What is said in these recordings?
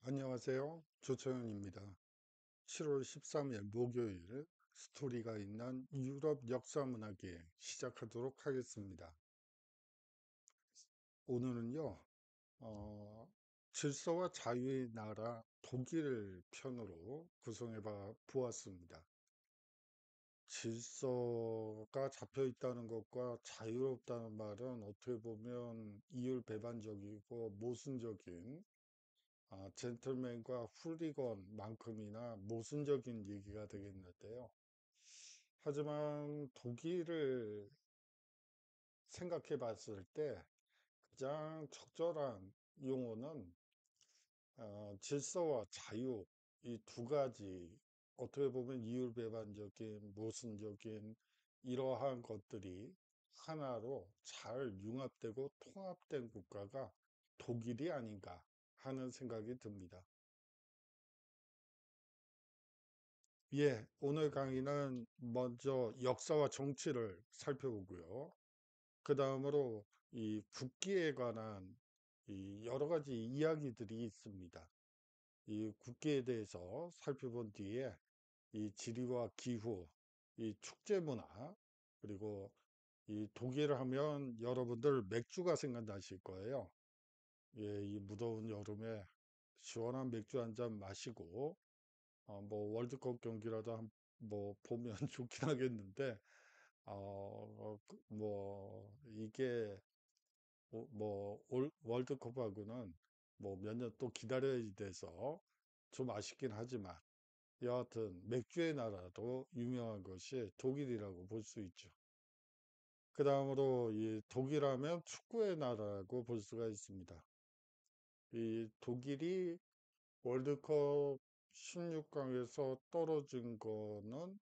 안녕하세요. 조철현입니다. 7월 13일 목요일 스토리가 있는 유럽 역사 문화 기행 시작하도록 하겠습니다. 오늘은요, 어, 질서와 자유의 나라 독일 편으로 구성해 보았습니다. 질서가 잡혀 있다는 것과 자유롭다는 말은 어떻게 보면 이율배반적이고 모순적인 젠틀맨과 훌리건만큼이나 모순적인 얘기가 되겠는데요. 하지만 독일을 생각해 봤을 때 가장 적절한 용어는 질서와 자유, 이 두 가지, 어떻게 보면 이율배반적인 모순적인 이러한 것들이 하나로 잘 융합되고 통합된 국가가 독일이 아닌가 하는 생각이 듭니다. 예, 오늘 강의는 먼저 역사와 정치를 살펴보고요. 그 다음으로 이 국기에 관한 이 여러 가지 이야기들이 있습니다. 이 국기에 대해서 살펴본 뒤에 이 지리와 기후, 이 축제 문화, 그리고 이 독일 하면 여러분들 맥주가 생각나실 거예요. 예, 이 무더운 여름에 시원한 맥주 한 잔 마시고 뭐 월드컵 경기라도 뭐 보면 좋긴 하겠는데 뭐 이게 월드컵하고는 뭐 몇 년 또 기다려야 돼서 좀 아쉽긴 하지만 여하튼 맥주의 나라로 유명한 것이 독일이라고 볼 수 있죠. 그 다음으로 이 독일하면 축구의 나라라고 볼 수가 있습니다. 이 독일이 월드컵 16강에서 떨어진 거는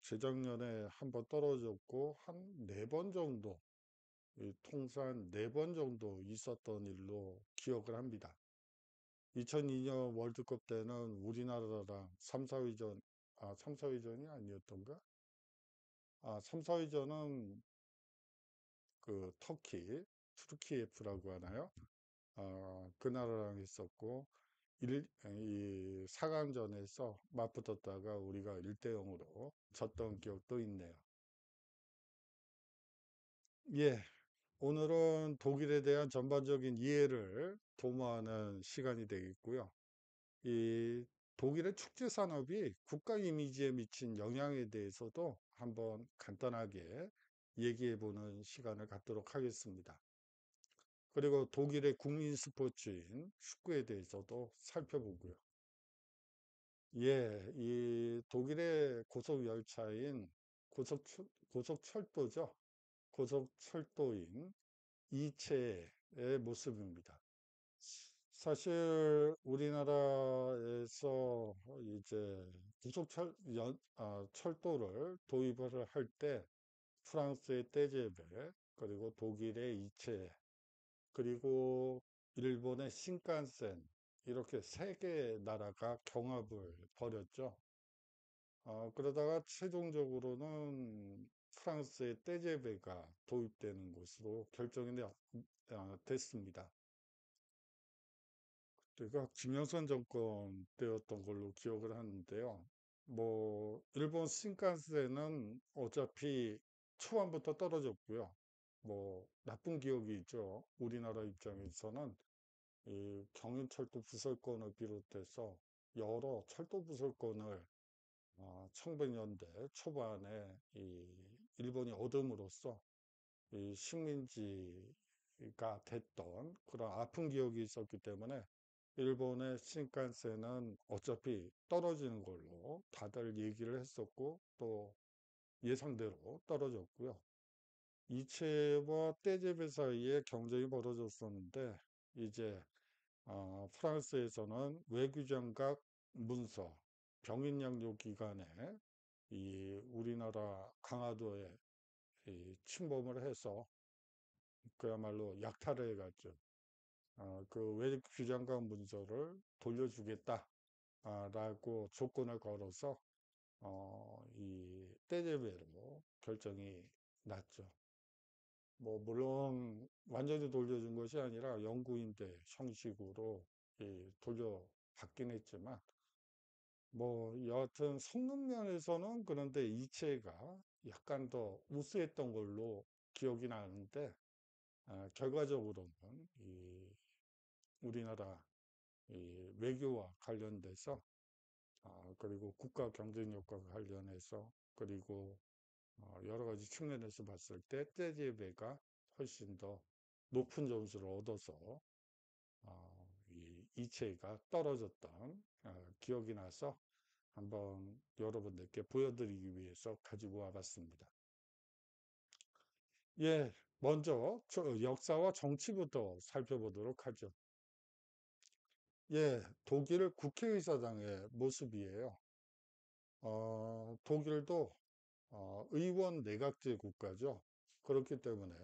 재작년에 한 번 떨어졌고 한 네 번 정도, 이 통산 네 번 정도 있었던 일로 기억을 합니다. 2002년 월드컵 때는 우리나라랑 3, 4위전, 3, 4위전이 아니었던가? 3, 4위전은 그 터키, 투르키예프라고 하나요? 그 나라랑 있었고, 이 4강전에서 맞붙었다가 우리가 1대 0으로 졌던 기억도 있네요. 예, 오늘은 독일에 대한 전반적인 이해를 도모하는 시간이 되겠고요. 이 독일의 축제 산업이 국가 이미지에 미친 영향에 대해서도 한번 간단하게 얘기해 보는 시간을 갖도록 하겠습니다. 그리고 독일의 국민 스포츠인 축구에 대해서도 살펴보고요. 예, 이 독일의 고속열차인 고속철도죠. 고속철도인 이체의 모습입니다. 사실 우리나라에서 이제 철도를 도입을 할 때 프랑스의 떼제베, 그리고 독일의 이체, 그리고 일본의 신칸센, 이렇게 세 개의 나라가 경합을 벌였죠. 그러다가 최종적으로는 프랑스의 떼제베가 도입되는 것으로 됐습니다. 그때가 김영삼 정권 때였던 걸로 기억을 하는데요. 뭐 일본 신칸센은 어차피 초반부터 떨어졌고요. 뭐 나쁜 기억이 있죠. 우리나라 입장에서는 이 경인철도 부설권을 비롯해서 여러 철도 부설권을 1900년대 초반에 이 일본이 얻음으로써 이 식민지가 됐던 그런 아픈 기억이 있었기 때문에 일본의 신칸센은 어차피 떨어지는 걸로 다들 얘기를 했었고 또 예상대로 떨어졌고요. 이체와 떼제베 사이에 경쟁이 벌어졌었는데 이제 프랑스에서는 외교장각 문서 병인 양조 기간에 이 우리나라 강화도에 이 침범을 해서 그야말로 약탈을 해갔죠. 그 외교장관 문서를 돌려주겠다. 라고 조건을 걸어서 이 떼제베로 결정이 났죠. 뭐 물론 완전히 돌려준 것이 아니라 영구임대 형식으로 돌려받긴 했지만 뭐 여하튼 성능 면에서는 그런데 이체가 약간 더 우수했던 걸로 기억이 나는데 결과적으로는 이 우리나라 이 외교와 관련돼서 그리고 국가 경쟁력과 관련해서 그리고 여러 가지 측면에서 봤을 때 떼제베가 훨씬 더 높은 점수를 얻어서 이 이체가 떨어졌던 기억이 나서 한번 여러분들께 보여드리기 위해서 가지고 와봤습니다. 예, 먼저 역사와 정치부터 살펴보도록 하죠. 예, 독일 국회의사당의 모습이에요. 독일도 의원 내각제 국가죠. 그렇기 때문에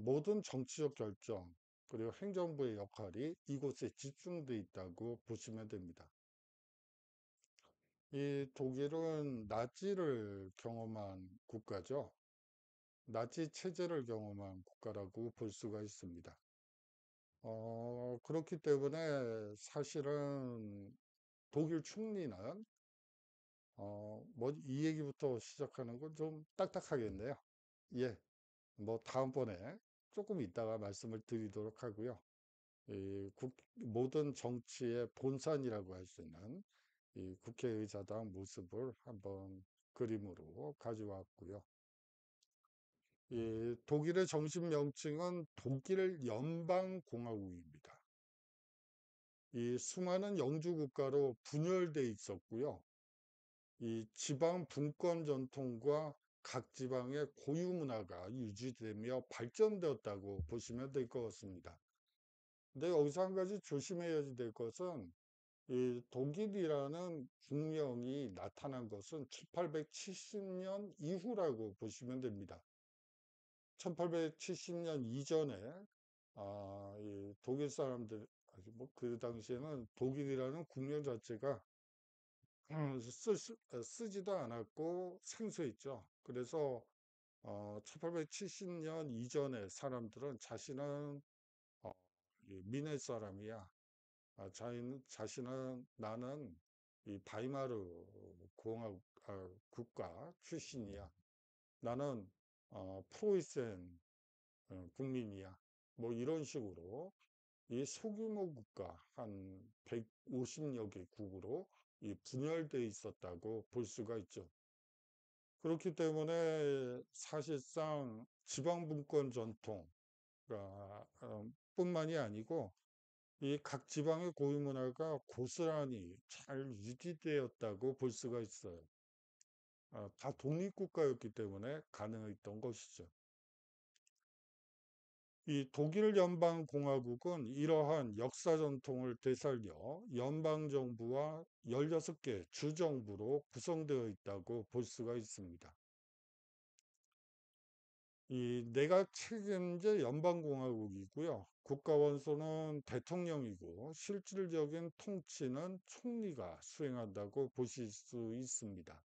모든 정치적 결정 그리고 행정부의 역할이 이곳에 집중돼 있다고 보시면 됩니다. 이 독일은 나치를 경험한 국가죠. 나치 체제를 경험한 국가라고 볼 수가 있습니다. 그렇기 때문에 사실은 독일 총리는 뭐 이 얘기부터 시작하는 건 좀 딱딱하겠네요. 예, 뭐 다음번에 조금 이따가 말씀을 드리도록 하고요. 이 모든 정치의 본산이라고 할 수 있는 이 국회의사당 모습을 한번 그림으로 가져왔고요. 이 독일의 정식 명칭은 독일 연방공화국입니다. 이 수많은 영주 국가로 분열돼 있었고요. 이 지방 분권 전통과 각 지방의 고유 문화가 유지되며 발전되었다고 보시면 될 것 같습니다. 근데 여기서 한 가지 조심해야 될 것은 이 독일이라는 국명이 나타난 것은 1870년 이후라고 보시면 됩니다. 1870년 이전에 이 독일 사람들 뭐그 당시에는 독일이라는 국명 자체가 쓰지도 않았고 생소했죠. 그래서 1870년 이전에 사람들은 자신은 어, 이 미네 사람이야. 자신은 나는 이 바이마르 공화국 국가 출신이야. 나는 프로이센 국민이야. 뭐 이런 식으로 이 소규모 국가 한 150여 개국으로 이 분열되어 있었다고 볼 수가 있죠. 그렇기 때문에 사실상 지방분권 전통가 뿐만이 아니고 이 각 지방의 고유 문화가 고스란히 잘 유지되었다고 볼 수가 있어요. 다 독립국가였기 때문에 가능했던 것이죠. 이 독일 연방공화국은 이러한 역사 전통을 되살려 연방정부와 16개 주정부로 구성되어 있다고 볼 수가 있습니다. 이 내각 책임제 연방공화국이고요. 국가 원소는 대통령이고 실질적인 통치는 총리가 수행한다고 보실 수 있습니다.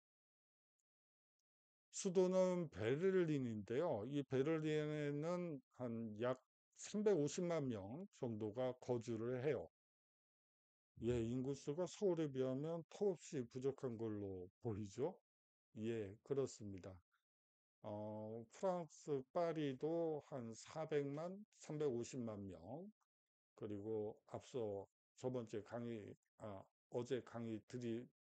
수도는 베를린인데요. 이 베를린에는 한 약 350만 명 정도가 거주를 해요. 예, 인구수가 서울에 비하면 턱없이 부족한 걸로 보이죠? 예, 그렇습니다. 프랑스 파리도 한 400만, 350만 명, 그리고 앞서 저번주에 어제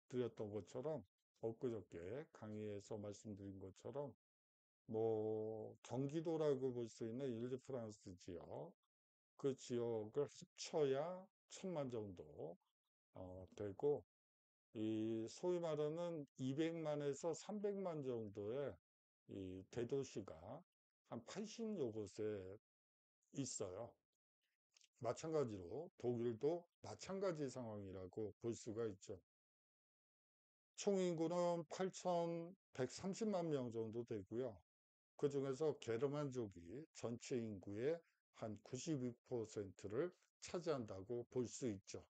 드렸던 것처럼, 엊그저께 강의에서 말씀드린 것처럼, 뭐, 경기도라고 볼 수 있는 일제 프랑스 지역, 그 지역을 합쳐야 1,000만 정도, 되고, 이 소위 말하는 200만에서 300만 정도의 이 대도시가 한 80여 곳에 있어요. 마찬가지로 독일도 마찬가지 상황이라고 볼 수가 있죠. 총 인구는 8,130만 명 정도 되고요. 그 중에서 게르만족이 전체 인구의 한 92%를 차지한다고 볼 수 있죠.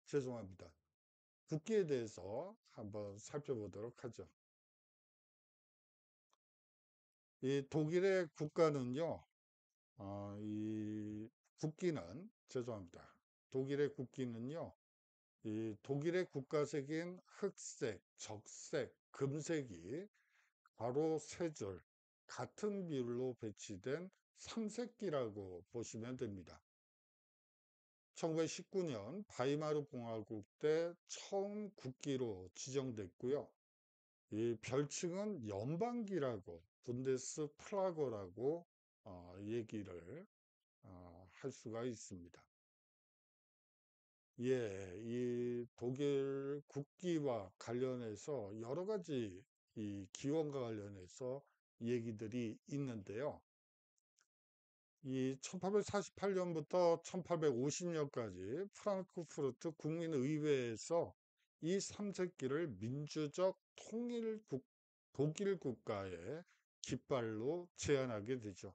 죄송합니다. 국기에 대해서 한번 살펴보도록 하죠. 이 독일의 국가는요, 이 국기는, 죄송합니다. 독일의 국기는요, 이 독일의 국가색인 흑색, 적색, 금색이 바로 세 줄, 같은 비율로 배치된 삼색기라고 보시면 됩니다. 1919년 바이마르 공화국 때 처음 국기로 지정됐고요. 이 별칭은 연방기라고, 분데스 플라거라고 얘기를 할 수가 있습니다. 예, 이 독일 국기와 관련해서 여러 가지 이 기원과 관련해서 얘기들이 있는데요. 이 1848년부터 1850년까지 프랑크푸르트 국민의회에서 이 삼색기를 민주적 독일 국가의 깃발로 제안하게 되죠.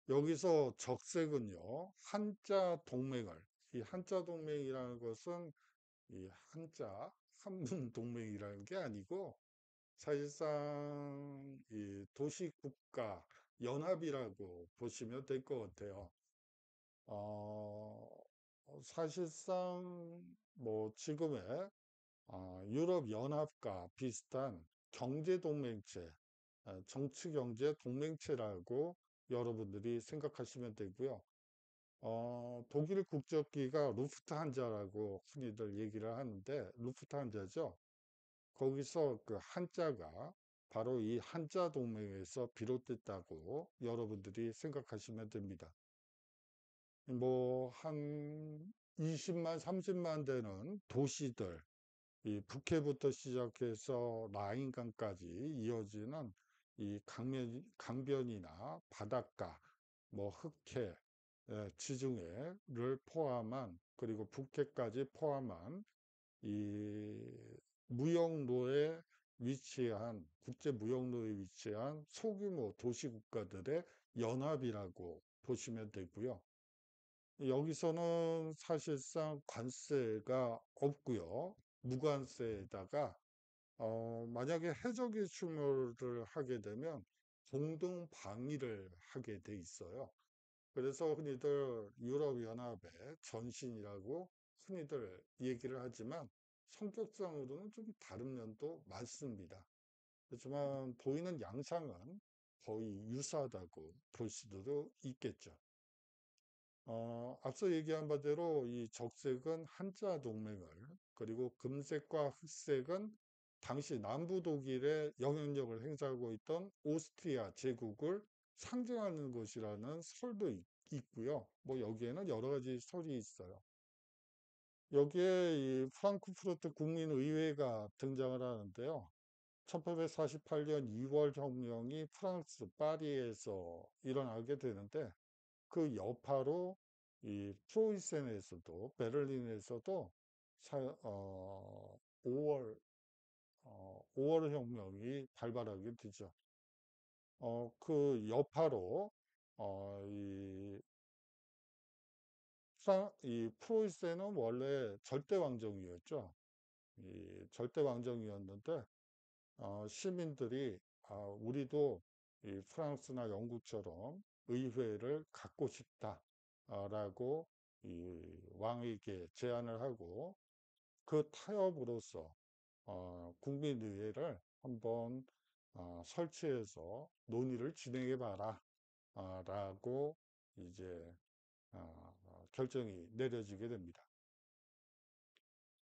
여기서 적색은요, 한자 동맹을, 이 한자 동맹이라는 것은 이 한자, 한문 동맹이라는 게 아니고 사실상 이 도시국가 연합이라고 보시면 될 것 같아요. 어, 사실상 뭐 지금의 유럽 연합과 비슷한 경제 동맹체, 정치 경제 동맹체라고 여러분들이 생각하시면 되고요. 독일 국적기가 루프트한자라고 흔히들 얘기를 하는데 루프트한자죠. 거기서 그 한자가 바로 이 한자 동맹에서 비롯됐다고 여러분들이 생각하시면 됩니다. 뭐 한 20만, 30만 되는 도시들, 이 북해부터 시작해서 라인강까지 이어지는 이 강변이나 바닷가, 뭐 흑해, 지중해를 포함한 그리고 북해까지 포함한 이 무역로에 위치한 국제 무역로에 위치한 소규모 도시 국가들의 연합이라고 보시면 되고요. 여기서는 사실상 관세가 없고요. 무관세에다가 만약에 해적이 출몰을 하게 되면 공동 방위를 하게 돼 있어요. 그래서 흔히들 유럽연합의 전신이라고 흔히들 얘기를 하지만 성격상으로는 좀 다른 면도 많습니다. 그렇지만 보이는 양상은 거의 유사하다고 볼 수도 있겠죠. 앞서 얘기한 바대로 이 적색은 한자 동맹을, 그리고 금색과 흑색은 당시 남부 독일의 영향력을 행사하고 있던 오스트리아 제국을 상징하는 것이라는 설도 있고요. 뭐 여기에는 여러 가지 설이 있어요. 여기에 이 프랑크푸르트 국민의회가 등장을 하는데요. 1848년 2월 혁명이 프랑스 파리에서 일어나게 되는데 그 여파로 이 프로이센에서도 베를린에서도 5월 5월 혁명이 발발하게 되죠. 그 여파로 이 이 프로이센은 원래 절대 왕정이었죠. 이 절대 왕정이었는데 시민들이 우리도 이 프랑스나 영국처럼 의회를 갖고 싶다라고 이 왕에게 제안을 하고 그 타협으로서 국민의회를 한번 설치해서 논의를 진행해 봐라 라고 이제 결정이 내려지게 됩니다.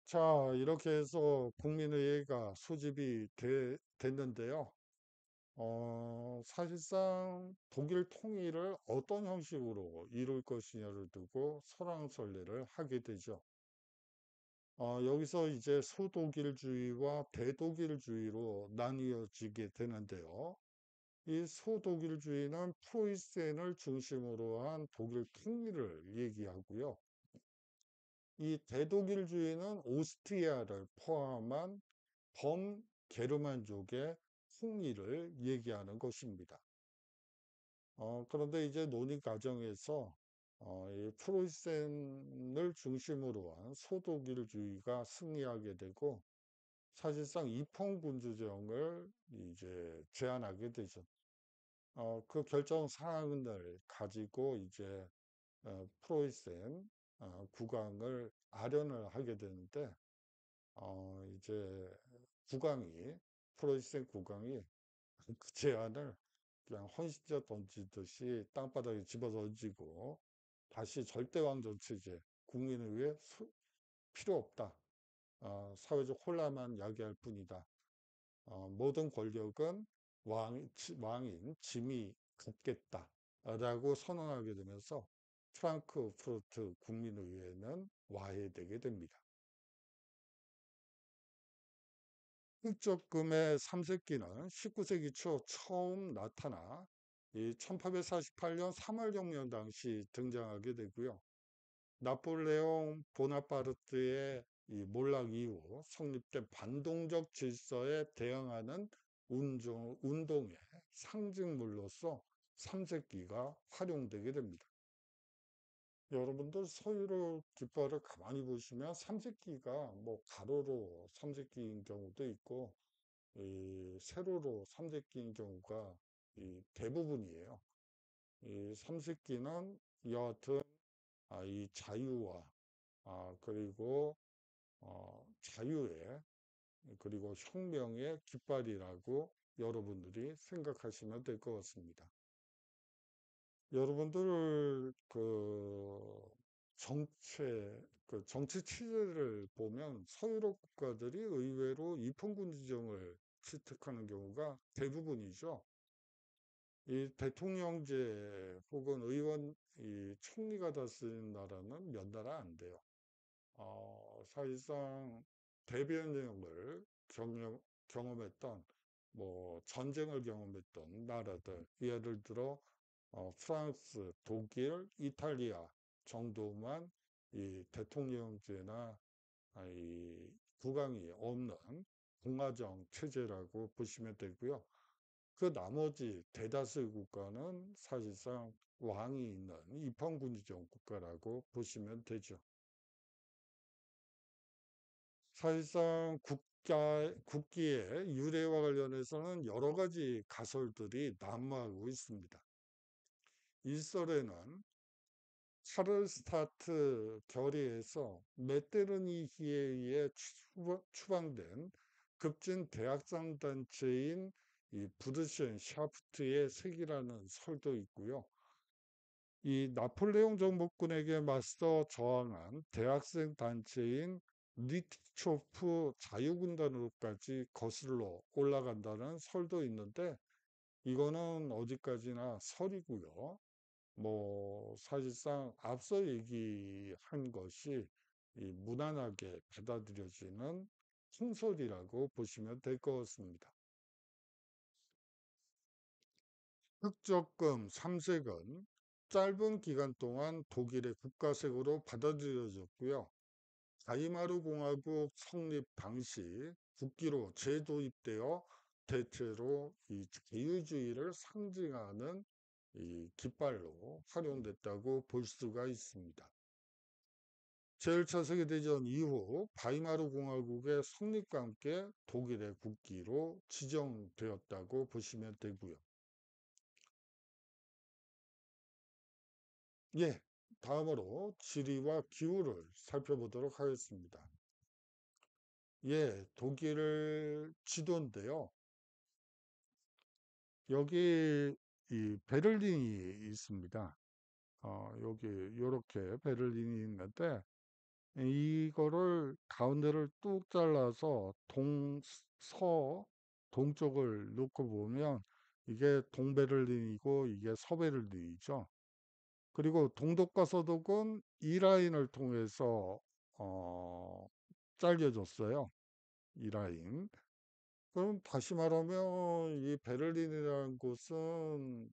자, 이렇게 해서 국민의회가 소집이 됐는데요. 사실상 독일 통일을 어떤 형식으로 이룰 것이냐를 두고 설왕설래를 하게 되죠. 여기서 이제 소독일주의와 대독일주의로 나뉘어지게 되는데요. 이 소독일주의는 프로이센을 중심으로 한 독일 통일을 얘기하고요. 이 대독일주의는 오스트리아를 포함한 범게르만족의 통일을 얘기하는 것입니다. 그런데 이제 논의 과정에서 이 프로이센을 중심으로 한 소독일주의가 승리하게 되고 사실상 입헌군주정을 이제 제안하게 되죠. 그 결정 사항을 가지고 이제 프로이센 국왕을 아련을 하게 되는데, 이제 국왕이 프로이센 국왕이 그 제안을 그냥 헌신자 던지듯이 땅바닥에 집어 던지고, 다시 절대왕정 체제, 국민을 위해 필요 없다. 사회적 혼란만 야기할 뿐이다. 모든 권력은 왕인 짐이 갖겠다. 라고 선언하게 되면서 프랑크푸르트 국민의회는 와해되게 됩니다. 흑적금의 삼색기는 19세기 초 처음 나타나 이 1848년 3월혁명 당시 등장하게 되고요. 나폴레옹 보나파르트의 이 몰락 이후 성립된 반동적 질서에 대응하는 운동의 상징물로서 삼색기가 활용되게 됩니다. 여러분들 서유럽 깃발을 가만히 보시면 삼색기가 뭐 가로로 삼색기인 경우도 있고, 이 세로로 삼색기인 경우가 이 대부분이에요. 이 삼색기는 여하튼 이 자유와 그리고 자유의 그리고 혁명의 깃발이라고 여러분들이 생각하시면 될 것 같습니다. 여러분들 정치 체제를 보면 서유럽 국가들이 의외로 입헌군주정을 채택하는 경우가 대부분이죠. 이 대통령제 혹은 이 총리가 다스리는 나라는 몇 나라 안 돼요. 사실상 대변형을 경험했던 뭐 전쟁을 경험했던 나라들, 예를 들어 프랑스, 독일, 이탈리아 정도만 이 대통령제나 이 국왕이 없는 공화정 체제라고 보시면 되고요. 그 나머지 대다수의 국가는 사실상 왕이 있는 입헌군주정 국가라고 보시면 되죠. 사실상 국기의 유래와 관련해서는 여러 가지 가설들이 난무하고 있습니다. 일설에는 카를스타트 결의에서 메테르니히에 의해 추방된 급진 대학생 단체인 이 부르셴 샤프트의 색이라는 설도 있고요. 이 나폴레옹 정복군에게 맞서 저항한 대학생 단체인 리트초프 자유군단으로까지 거슬러 올라간다는 설도 있는데, 이거는 어디까지나 설이고요. 뭐 사실상 앞서 얘기한 것이 이 무난하게 받아들여지는 풍설이라고 보시면 될 것 같습니다. 흑적금 3색은 짧은 기간 동안 독일의 국가색으로 받아들여졌고요. 바이마르 공화국 성립 당시 국기로 재도입되어 대체로 이 자유주의를 상징하는 이 깃발로 활용됐다고 볼 수가 있습니다. 제1차 세계대전 이후 바이마르 공화국의 성립과 함께 독일의 국기로 지정되었다고 보시면 되고요. 예, 다음으로 지리와 기후를 살펴보도록 하겠습니다. 예, 독일 지도인데요. 여기 이 베를린이 있습니다. 여기 이렇게 베를린이 있는데, 이거를 가운데를 뚝 잘라서 동쪽을 놓고 보면 이게 동베를린이고 이게 서베를린이죠. 그리고 동독과 서독은 이 라인을 통해서 어, 잘려졌어요. 이 라인. 그럼 다시 말하면 이 베를린이라는 곳은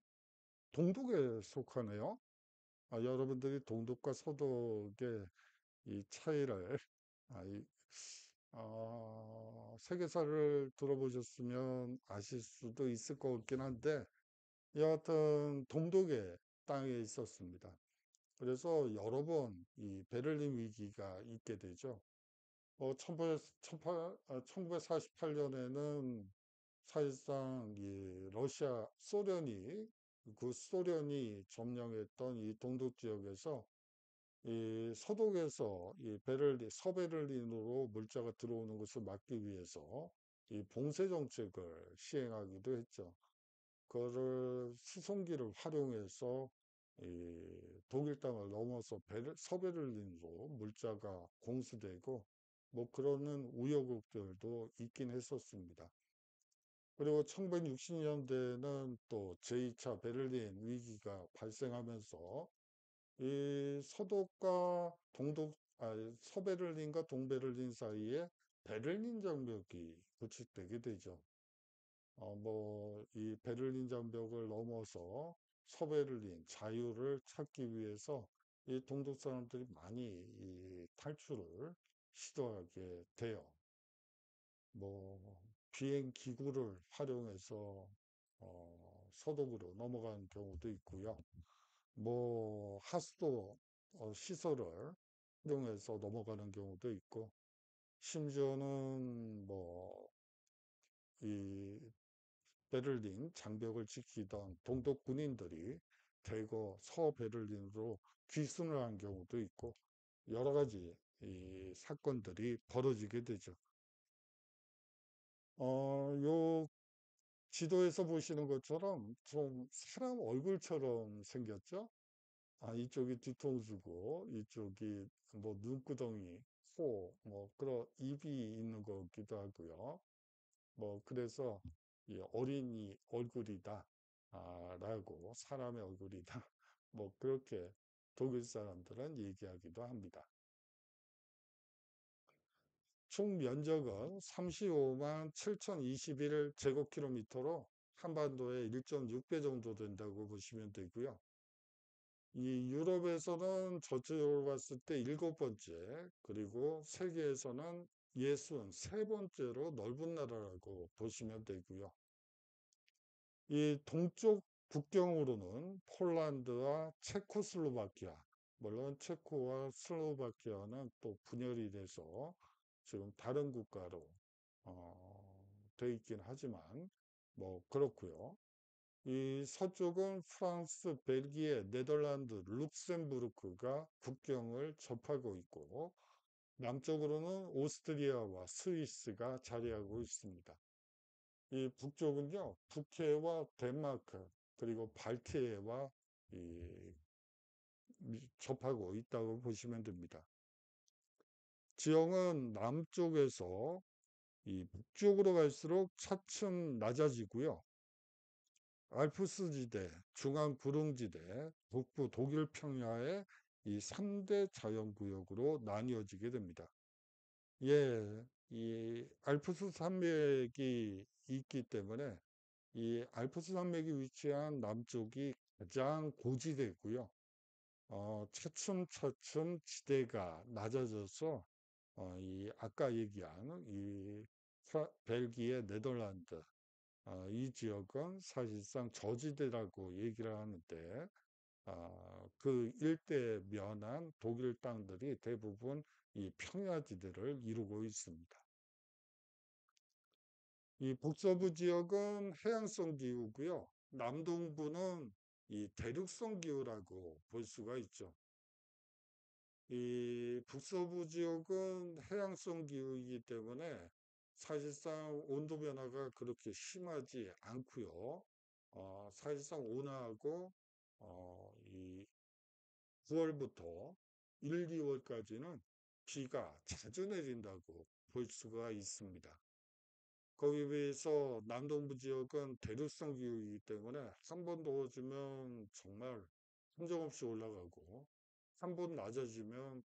동독에 속하네요. 여러분들이 동독과 서독의 이 차이를 아, 이, 세계사를 들어보셨으면 아실 수도 있을 것 같긴 한데, 여하튼 동독의 땅에 있었습니다. 그래서 여러 번 이 베를린 위기가 있게 되죠. 1948 년에는 사실상 이 러시아, 소련이 점령했던 이 동독 지역에서 이 서독에서 이 서베를린으로 물자가 들어오는 것을 막기 위해서 이 봉쇄 정책을 시행하기도 했죠. 그거를 수송기를 활용해서 이 독일 땅을 넘어서 서베를린으로 물자가 공수되고 뭐 그러는 우여곡절도 있긴 했었습니다. 그리고 1960년대에는 또 제2차 베를린 위기가 발생하면서 이 서베를린과 동베를린 사이에 베를린 장벽이 구축되게 되죠. 이 베를린 장벽을 넘어서 서베를린 자유를 찾기 위해서 이 동독 사람들이 많이 이 탈출을 시도하게 돼요. 뭐 비행 기구를 활용해서 서독으로 넘어가는 경우도 있고요. 뭐 하수도 시설을 활용해서 넘어가는 경우도 있고, 심지어는 뭐 이 베를린 장벽을 지키던 동독 군인들이 대거 서베를린으로 귀순을 한 경우도 있고, 여러 가지 이 사건들이 벌어지게 되죠. 요 지도에서 보시는 것처럼 좀 사람 얼굴처럼 생겼죠? 이쪽이 뒤통수고, 이쪽이 뭐 눈구덩이, 뭐 그런 입이 있는 것 같기도 하고요. 뭐 그래서 이 어린이 얼굴이다, 라고 사람의 얼굴이다. 뭐 그렇게 독일 사람들은 얘기하기도 합니다. 총 면적은 35만 7,021 제곱킬로미터로 한반도의 1.6배 정도 된다고 보시면 되고요. 이 유럽에서는 전체적으로 봤을 때 일곱 번째, 그리고 세계에서는 63번째로 넓은 나라라고 보시면 되고요. 이 동쪽 국경으로는 폴란드와 체코슬로바키아, 물론 체코와 슬로바키아는 또 분열이 돼서 지금 다른 국가로 돼 있긴 하지만 뭐 그렇고요. 이 서쪽은 프랑스, 벨기에, 네덜란드, 룩셈부르크가 국경을 접하고 있고, 남쪽으로는 오스트리아와 스위스가 자리하고 있습니다. 이 북쪽은요, 북해와 덴마크, 그리고 발트해와 이 접하고 있다고 보시면 됩니다. 지형은 남쪽에서 이 북쪽으로 갈수록 차츰 낮아지고요. 알프스 지대, 중앙 구릉지대, 북부 독일 평야의 이 3대 자연구역으로 나뉘어지게 됩니다. 예, 이 알프스 산맥이 있기 때문에 이 알프스 산맥이 위치한 남쪽이 가장 고지대고요. 차츰차츰 지대가 낮아져서 이 아까 얘기한 이 벨기에, 네덜란드 이 지역은 사실상 저지대라고 얘기를 하는데 그 일대에 면한 독일 땅들이 대부분 이 평야지대를 이루고 있습니다. 이 북서부 지역은 해양성 기후고요. 남동부는 이 대륙성 기후라고 볼 수가 있죠. 이 북서부 지역은 해양성 기후이기 때문에 사실상 온도 변화가 그렇게 심하지 않고요. 사실상 온화하고 이 9월부터 1, 2월까지는 비가 자주 내린다고 볼 수가 있습니다. 거기에 비해서 남동부 지역은 대륙성 기후이기 때문에 한 번 더워지면 정말 함정없이 올라가고, 한 번 낮아지면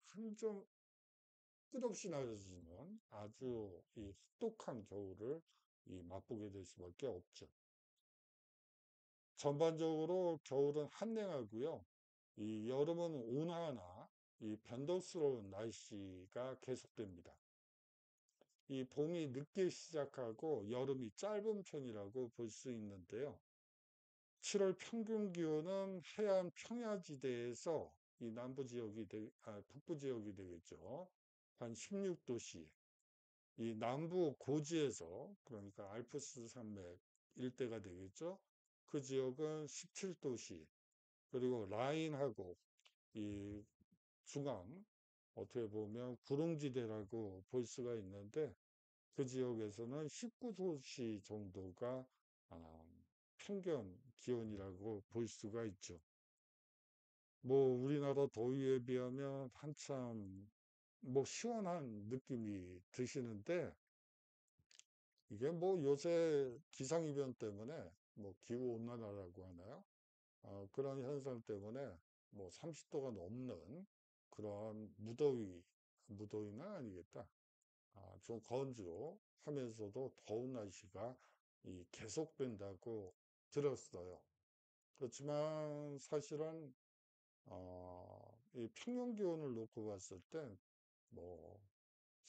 끝없이 낮아지는 아주 이 혹독한 겨울을 맛보게 될 수밖에 없죠. 전반적으로 겨울은 한랭하고요. 이 여름은 온화나 이 변덕스러운 날씨가 계속됩니다. 이 봄이 늦게 시작하고 여름이 짧은 편이라고 볼 수 있는데요. 7월 평균 기온은 해안 평야지대에서 이 북부 지역이 되겠죠. 한 16도씨, 이 남부 고지에서, 그러니까 알프스 산맥 일대가 되겠죠. 그 지역은 17도씨, 그리고 라인하고 이 중앙, 어떻게 보면 구릉지대라고 볼 수가 있는데, 그 지역에서는 19도씨 정도가 아, 평균 기온이라고 볼 수가 있죠. 뭐 우리나라 더위에 비하면 한참 뭐 시원한 느낌이 드시는데, 이게 뭐 요새 기상이변 때문에 뭐 기후 온난화라고 하나요? 그런 현상 때문에 뭐 30도가 넘는 그런 무더위는 아니겠다. 좀 건조하면서도 더운 날씨가 계속된다고 들었어요. 그렇지만 사실은 이 평년 기온을 놓고 봤을 때 뭐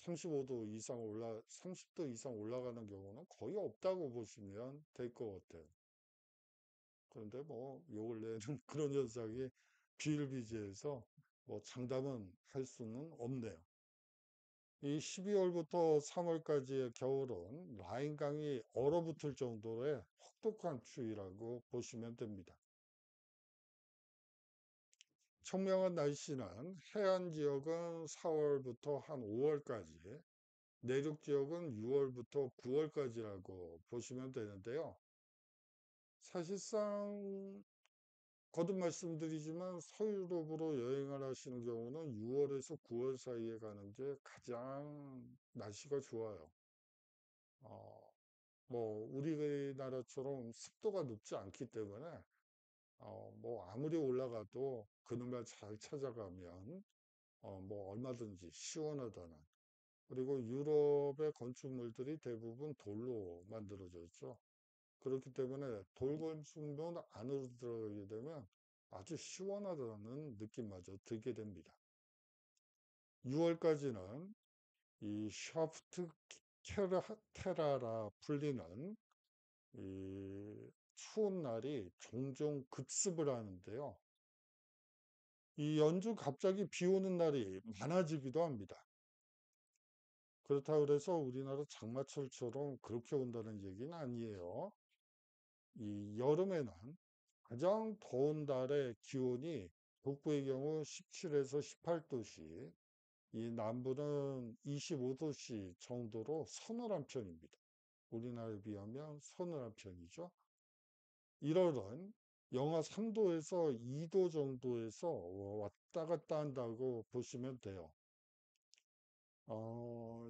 30도 이상 올라가는 경우는 거의 없다고 보시면 될 것 같아요. 그런데 뭐 요 근래에는 그런 현상이 비일비재해서 뭐 장담은 할 수는 없네요. 이 12월부터 3월까지의 겨울은 라인강이 얼어붙을 정도의 혹독한 추위라고 보시면 됩니다. 청명한 날씨는 해안 지역은 4월부터 한 5월까지, 내륙 지역은 6월부터 9월까지라고 보시면 되는데요. 사실상 거듭 말씀드리지만 서유럽으로 여행을 하시는 경우는 6월에서 9월 사이에 가는 게 가장 날씨가 좋아요. 어, 뭐 우리나라처럼 습도가 높지 않기 때문에 뭐 아무리 올라가도 그늘만 잘 찾아가면 뭐 얼마든지 시원하다는. 그리고 유럽의 건축물들이 대부분 돌로 만들어져 있죠. 그렇기 때문에 돌 건축물 안으로 들어가게 되면 아주 시원하다는 느낌마저 들게 됩니다. 6월까지는 이 샤프트 테라라 불리는 이 추운 날이 종종 급습을 하는데요. 이 연중 갑자기 비 오는 날이 많아지기도 합니다. 그렇다고 해서 우리나라 장마철처럼 그렇게 온다는 얘기는 아니에요. 이 여름에는 가장 더운 달의 기온이 북부의 경우 17에서 18도씨, 이 남부는 25도씨 정도로 서늘한 편입니다. 우리나라에 비하면 서늘한 편이죠. 1월은 영하 3도에서 2도 정도에서 왔다 갔다 한다고 보시면 돼요.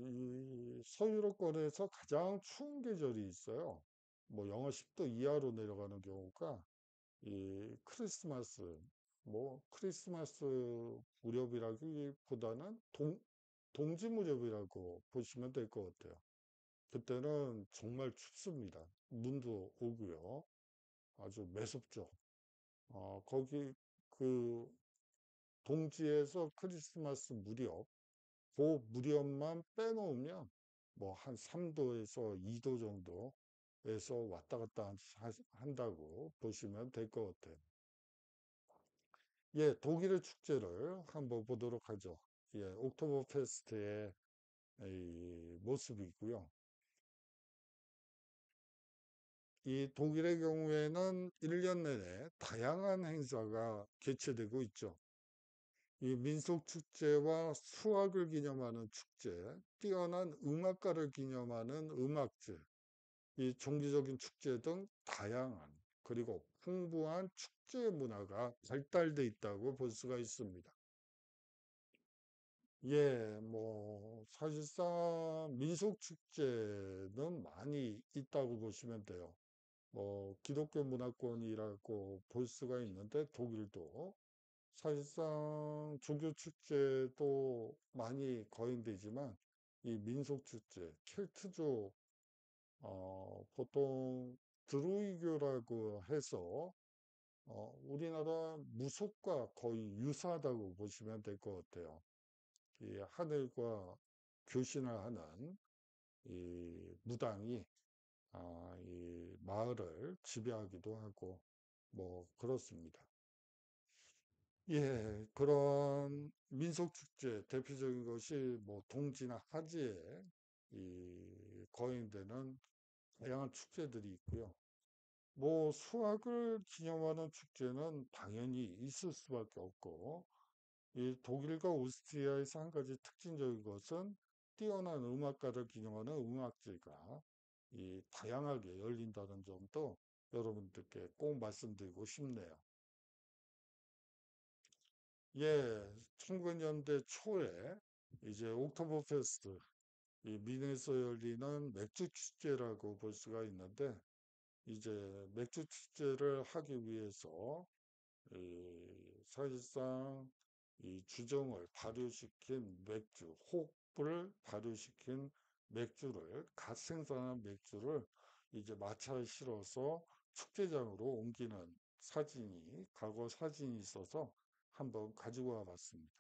이 서유럽권에서 가장 추운 계절이 있어요. 뭐 영하 10도 이하로 내려가는 경우가 이 크리스마스 무렵이라기보다는 동지 무렵이라고 보시면 될 것 같아요. 그때는 정말 춥습니다. 눈도 오고요. 아주 매섭죠. 거기 그 동지에서 크리스마스 무렵, 그 무렵만 빼놓으면 뭐 한 3도에서 2도 정도에서 왔다 갔다 한다고 보시면 될 것 같아요. 예, 독일의 축제를 한번 보도록 하죠. 예, 옥토버 페스트의 이 모습이고요. 이 독일의 경우에는 1년 내내 다양한 행사가 개최되고 있죠. 이 민속 축제와 수학을 기념하는 축제, 뛰어난 음악가를 기념하는 음악제, 이 종교적인 축제 등 다양한 그리고 풍부한 축제 문화가 발달돼 있다고 볼 수가 있습니다. 예, 뭐 사실상 민속 축제는 많이 있다고 보시면 돼요. 뭐 기독교 문화권이라고 볼 수가 있는데 독일도 사실상 종교 축제도 많이 거행되지만 이 민속 축제, 켈트족, 보통 드루이교라고 해서 우리나라 무속과 거의 유사하다고 보시면 될 것 같아요. 이 하늘과 교신을 하는 이 무당이 이 마을을 지배하기도 하고 뭐 그렇습니다. 예, 그런 민속축제 대표적인 것이 뭐 동지나 하지에 거행되는 다양한 축제들이 있고요. 뭐 수학을 기념하는 축제는 당연히 있을 수밖에 없고, 이 독일과 오스트리아에서 한 가지 특징적인 것은 뛰어난 음악가를 기념하는 음악제가 다양하게 열린다는 점도 여러분들께 꼭 말씀드리고 싶네요. 예, 1900년대 초에 이제 옥토버 페스트, 이 뮌에서 열리는 맥주 축제라고 볼 수가 있는데, 이제 맥주 축제를 하기 위해서 사실상 이 주정을 발효시킨 맥주, 호흡을 발효시킨 맥주를, 갓 생산한 맥주를 이제 마차에 실어서 축제장으로 옮기는 과거 사진이 있어서 한번 가지고 와 봤습니다.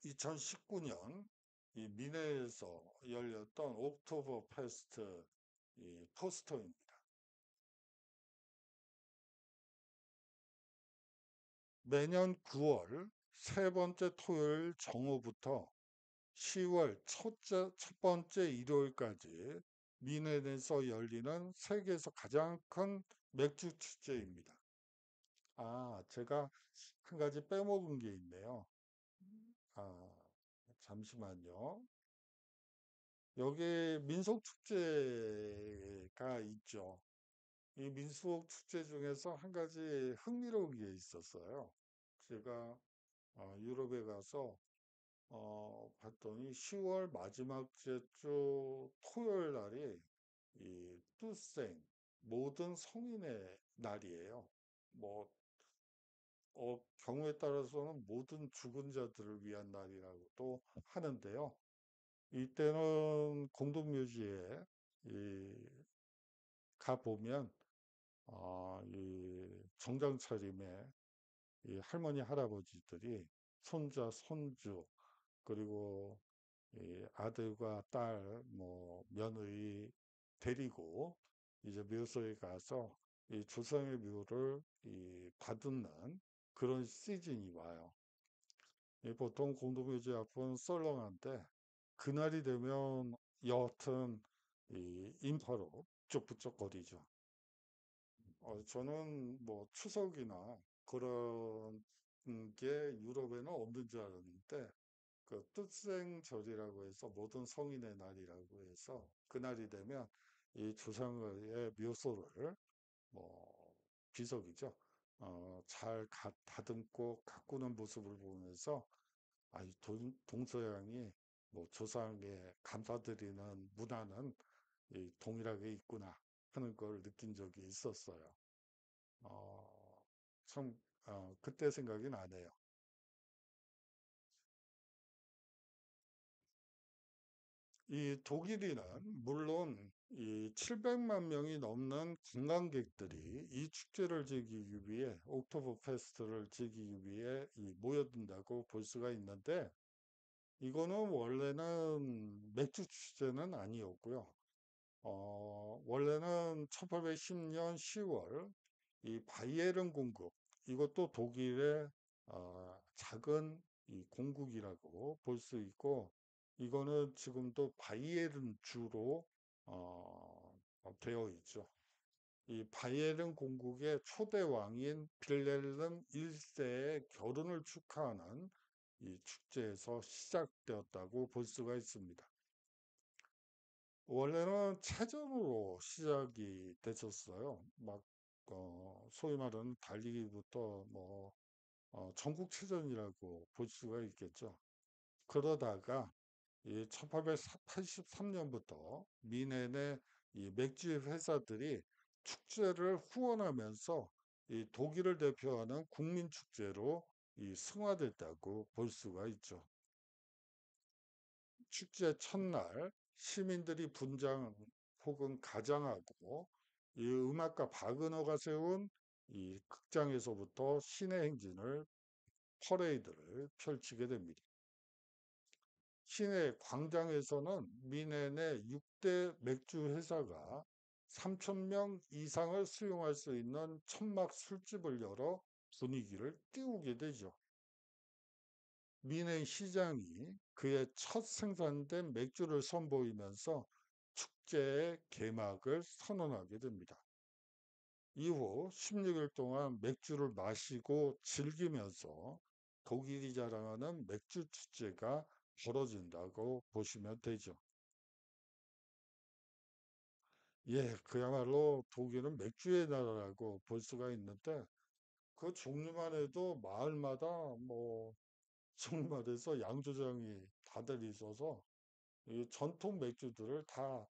2019년 이 미네에서 열렸던 옥토버 페스트 이 포스터입니다. 매년 9월 세 번째 토요일 정오부터 10월 첫 번째 일요일까지 미넨에서 열리는 세계에서 가장 큰 맥주 축제입니다. 아, 제가 한 가지 빼먹은 게 있네요. 아, 잠시만요. 여기 민속 축제가 있죠. 이 민속 축제 중에서 한 가지 흥미로운 게 있었어요. 제가 유럽에 가서 봤더니 10월 마지막 주 토요일 날이 이 뚜생 모든 성인의 날이에요. 뭐 경우에 따라서는 모든 죽은 자들을 위한 날이라고도 하는데요. 이때는 공동묘지에 가 보면 이 정장 차림의 이 할머니 할아버지들이 손자 손주 그리고 이 아들과 딸, 뭐 며느리 데리고 이제 묘소에 가서 이 조상의 묘를 다듬는 그런 시즌이 와요. 보통 공동묘지 앞은 썰렁한데 그날이 되면 여하튼 인파로 북적북적거리죠. 저는 뭐 추석이나 그런 게 유럽에는 없는 줄 알았는데 그 뜻생절이라고 해서 모든 성인의 날이라고 해서 그날이 되면 이 조상의 묘소를 뭐 비석이죠. 잘 다듬고 가꾸는 모습을 보면서 이 동서양이 뭐 조상에 감사드리는 문화는 동일하게 있구나 하는 걸 느낀 적이 있었어요. 어, 참, 그때 생각이 나네요. 이 독일인은 물론 이 700만 명이 넘는 관광객들이 이 축제를 즐기기 위해 옥토버 페스트를 즐기기 위해 모여든다고 볼 수가 있는데 이거는 원래는 맥주 축제는 아니었고요. 원래는 1810년 10월 이 바이에른 공국 이것도 독일의 작은 이 공국이라고 볼 수 있고 이거는 지금도 바이에른 주로 되어 있죠. 이 바이에른 공국의 초대 왕인 빌헬름 1세의 결혼을 축하하는 이 축제에서 시작되었다고 볼 수가 있습니다. 원래는 체전으로 시작이 됐었어요. 막, 소위 말하는 달리기부터 뭐, 전국체전이라고 볼 수가 있겠죠. 그러다가 이 1883년부터 미넨의 이 맥주 회사들이 축제를 후원하면서 이 독일을 대표하는 국민축제로 승화됐다고 볼 수가 있죠. 축제 첫날 시민들이 분장 혹은 가장하고 이 음악가 바그너가 세운 이 극장에서부터 시내 행진을 퍼레이드를 펼치게 됩니다. 시내 광장에서는 미넨의 6대 맥주 회사가 3천 명 이상을 수용할 수 있는 천막 술집을 열어 분위기를 띄우게 되죠. 미네 시장이 그의 첫 생산된 맥주를 선보이면서 축제의 개막을 선언하게 됩니다. 이후 16일 동안 맥주를 마시고 즐기면서 독일이 자랑하는 맥주 축제가 벌어진다고 보시면 되죠. 예, 그야말로 독일은 맥주의 나라라고 볼 수가 있는데 그 종류만 해도 마을마다 뭐 정말에서 양조장이 다들 있어서 이 전통 맥주들을 다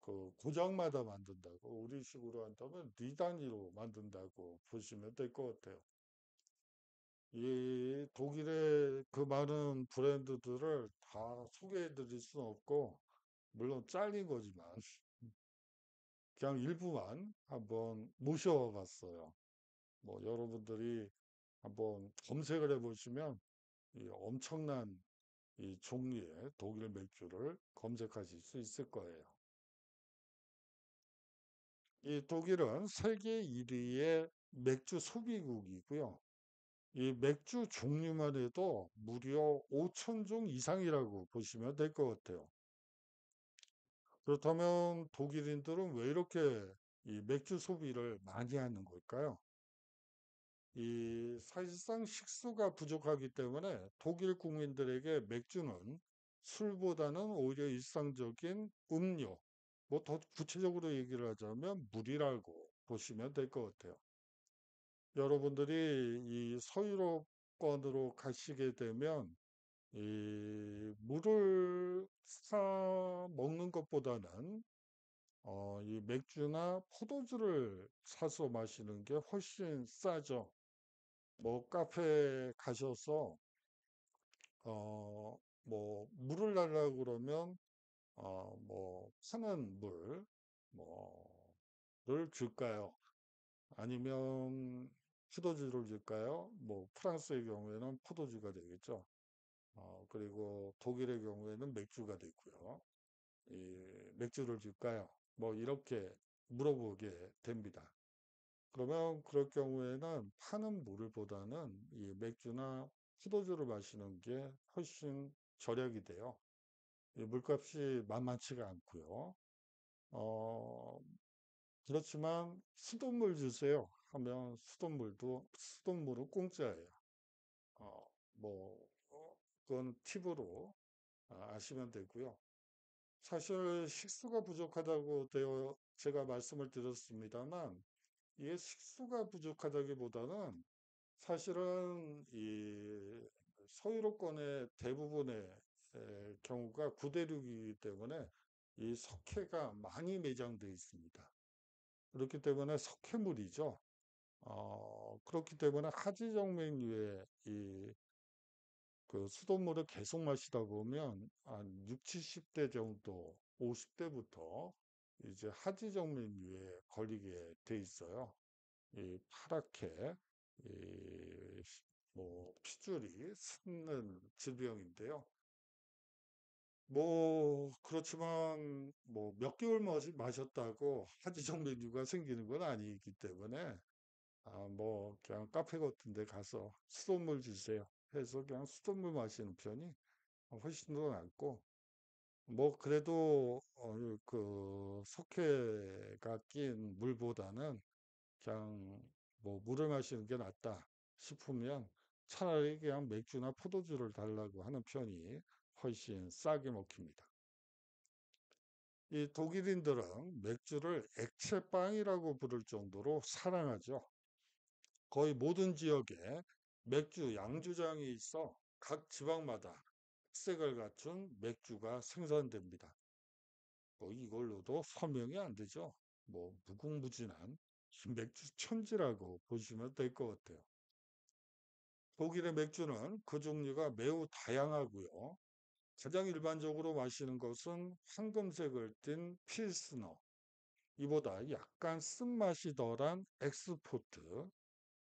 그 고장마다 만든다고 우리식으로 한다면 리 단위로 만든다고 보시면 될 것 같아요. 이 독일의 그 많은 브랜드들을 다 소개해 드릴 수는 없고 물론 잘린 거지만 그냥 일부만 한번 모셔와 봤어요. 뭐 여러분들이 한번 검색을 해 보시면 이 엄청난 이 종류의 독일 맥주를 검색하실 수 있을 거예요. 이 독일은 세계 1위의 맥주 소비국이고요. 이 맥주 종류만 해도 무려 5천 종 이상이라고 보시면 될 것 같아요. 그렇다면 독일인들은 왜 이렇게 이 맥주 소비를 많이 하는 걸까요? 이 사실상 식수가 부족하기 때문에 독일 국민들에게 맥주는 술보다는 오히려 일상적인 음료, 뭐 더 구체적으로 얘기를 하자면 물이라고 보시면 될 것 같아요. 여러분들이 이 서유럽권으로 가시게 되면 이 물을 사 먹는 것보다는 이 맥주나 포도주를 사서 마시는 게 훨씬 싸죠. 뭐 카페에 가셔서 뭐 물을 달라고 그러면 뭐 파는 물 뭐를 줄까요? 아니면 포도주를 줄까요? 뭐 프랑스의 경우에는 포도주가 되겠죠. 그리고 독일의 경우에는 맥주가 되고요. 이 맥주를 줄까요? 뭐 이렇게 물어보게 됩니다. 그러면 그럴 경우에는 파는 물보다는 이 맥주나 포도주를 마시는 게 훨씬 절약이 돼요. 이 물값이 만만치가 않고요. 어, 그렇지만 수돗물 주세요 하면 수돗물은 공짜예요. 뭐 그건 팁으로 아시면 되고요. 사실 식수가 부족하다고 제가 말씀을 드렸습니다만 이게 식수가 부족하다기보다는 사실은 이 서유로권의 대부분의 경우가 구대륙이기 때문에 이 석회가 많이 매장되어 있습니다. 그렇기 때문에 석회물이죠. 그렇기 때문에 하지정맥류의 이 그 수돗물을 계속 마시다 보면 한 6, 70대 정도, 50대부터 이제 하지정맥류에 걸리게 돼 있어요. 이 파랗게 뭐 핏줄이 솟는 질병인데요. 뭐 그렇지만 뭐 몇 개월 마셨다고 하지정맥류가 생기는 건 아니기 때문에 뭐 그냥 카페 같은 데 가서 수돗물 주세요 해서 그냥 수돗물 마시는 편이 훨씬 더 낫고 뭐 그래도 그 석회가 낀 물보다는 그냥 뭐 물을 마시는 게 낫다 싶으면 차라리 그냥 맥주나 포도주를 달라고 하는 편이 훨씬 싸게 먹힙니다. 이 독일인들은 맥주를 액체빵이라고 부를 정도로 사랑하죠. 거의 모든 지역에 맥주 양조장이 있어 각 지방마다 특색을 갖춘 맥주가 생산됩니다. 뭐 이걸로도 설명이 안 되죠. 뭐 무궁무진한 맥주 천지라고 보시면 될 것 같아요. 독일의 맥주는 그 종류가 매우 다양하고요. 가장 일반적으로 마시는 것은 황금색을 띤 필스너, 이보다 약간 쓴맛이 덜한 엑스포트,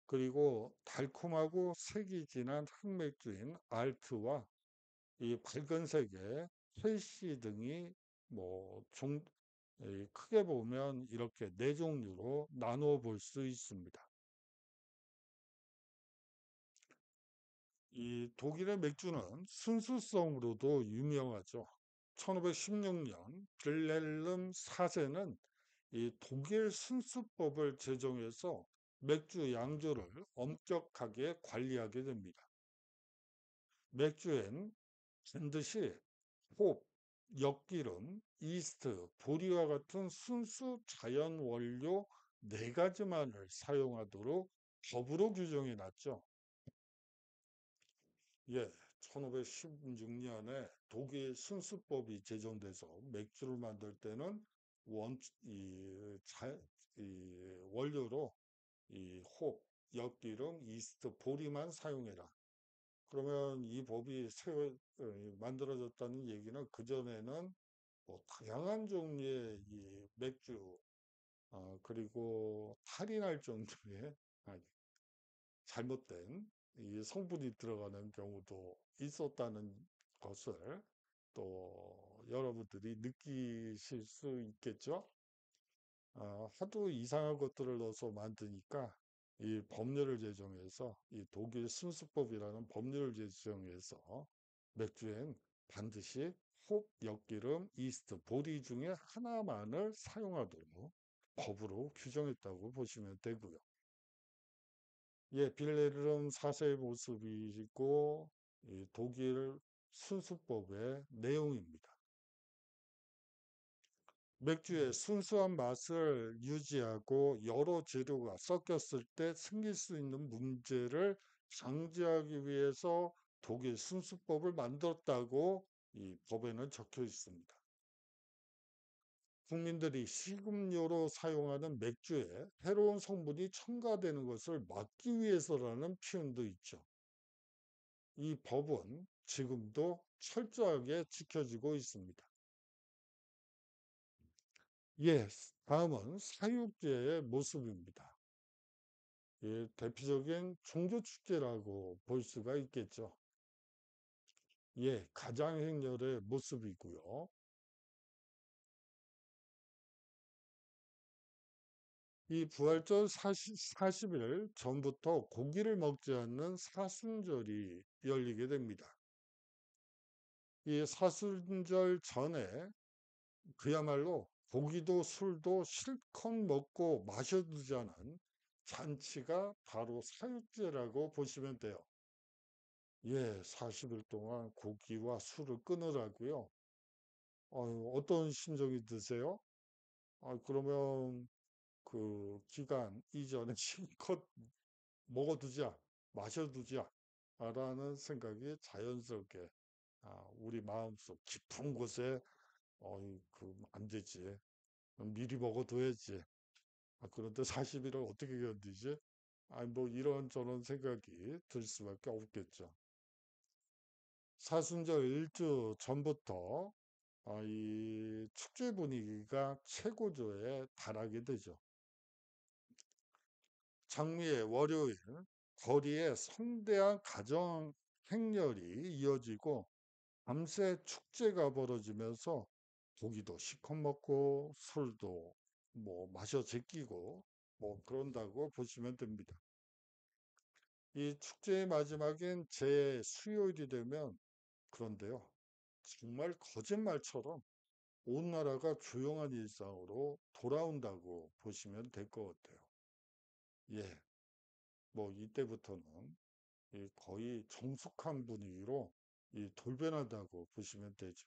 그리고 달콤하고 색이 진한 흑맥주인 알트와 이 밝은 색의 헬시 등이 뭐 크게 보면 이렇게 네 종류로 나누어 볼 수 있습니다. 이 독일의 맥주는 순수성으로도 유명하죠. 1516년 빌헬름 4세는 이 독일 순수법을 제정해서 맥주 양조를 엄격하게 관리하게 됩니다. 맥주엔 반드시 홉, 엿기름, 이스트, 보리와 같은 순수 자연 원료 네 가지만을 사용하도록 법으로 규정해 놨죠. 예, 1516년에 독일 순수법이 제정돼서 맥주를 만들 때는 원, 이, 자, 이 원료로 이 홉, 엿기름, 이스트, 보리만 사용해라. 그러면 이 법이 만들어졌다는 얘기는 그전에는 뭐 다양한 종류의 이 맥주, 그리고 탈이 날 정도의 아니, 잘못된 이 성분이 들어가는 경우도 있었다는 것을 또 여러분들이 느끼실 수 있겠죠? 하도 이상한 것들을 넣어서 만드니까 이 법률을 제정해서 이 독일 순수법이라는 법률을 제정해서 맥주엔 반드시 홉, 엿기름, 이스트, 보리 중에 하나만을 사용하도록 법으로 규정했다고 보시면 되고요. 예, 빌레르름 4세의 모습이고 이 독일 순수법의 내용입니다. 맥주의 순수한 맛을 유지하고 여러 재료가 섞였을 때 생길 수 있는 문제를 방지하기 위해서 독일 순수법을 만들었다고 이 법에는 적혀 있습니다. 국민들이 식음료로 사용하는 맥주에 해로운 성분이 첨가되는 것을 막기 위해서라는 표현도 있죠. 이 법은 지금도 철저하게 지켜지고 있습니다. 예, 다음은 사육제의 모습입니다. 예, 대표적인 종교축제라고 볼 수가 있겠죠. 예, 가장행렬의 모습이고요. 이 부활절 40일 전부터 고기를 먹지 않는 사순절이 열리게 됩니다. 이 사순절 전에 그야말로 고기도 술도 실컷 먹고 마셔두자는 잔치가 바로 사육제라고 보시면 돼요. 예, 40일 동안 고기와 술을 끊으라고요. 어떤 심정이 드세요? 그러면 그 기간 이전에 실컷 먹어두자, 마셔두자, 라는 생각이 자연스럽게 우리 마음속 깊은 곳에 안 되지. 미리 먹어둬야지. 그런데 40일을 어떻게 견디지? 뭐 이런저런 생각이 들 수밖에 없겠죠. 사순절 일주 전부터 이 축제 분위기가 최고조에 달하게 되죠. 장미의 월요일, 거리에 성대한 가정 행렬이 이어지고 밤새 축제가 벌어지면서 고기도 실컷 먹고 술도 뭐 마셔 제끼고 뭐 그런다고 보시면 됩니다. 이 축제의 마지막인 제 수요일이 되면 그런데요. 정말 거짓말처럼 온 나라가 조용한 일상으로 돌아온다고 보시면 될 것 같아요. 예, 뭐 이때부터는 이 거의 정숙한 분위기로 이 돌변한다고 보시면 되죠.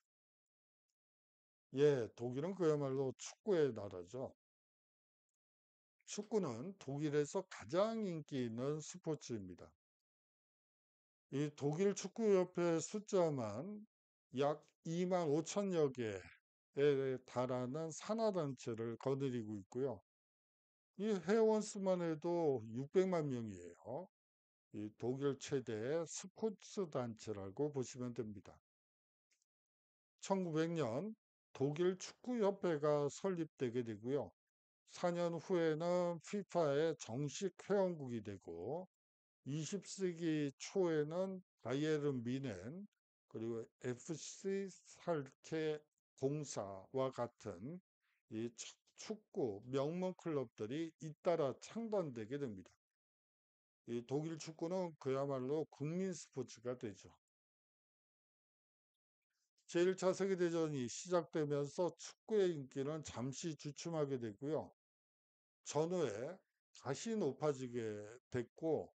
예, 독일은 그야말로 축구의 나라죠. 축구는 독일에서 가장 인기 있는 스포츠입니다. 이 독일 축구협회 숫자만 약 2만 5천여 개에 달하는 산하단체를 거느리고 있고요. 이 회원 수만 해도 600만 명이에요. 이 독일 최대의 스포츠 단체라고 보시면 됩니다. 1900년 독일 축구협회가 설립되게 되고요. 4년 후에는 FIFA의 정식 회원국이 되고 20세기 초에는 바이에른 뮌헨 그리고 FC 살케 공사와 같은 이 축구 명문 클럽들이 잇따라 창단되게 됩니다. 이 독일 축구는 그야말로 국민 스포츠가 되죠. 제1차 세계대전이 시작되면서 축구의 인기는 잠시 주춤하게 되고요. 전후에 다시 높아지게 됐고,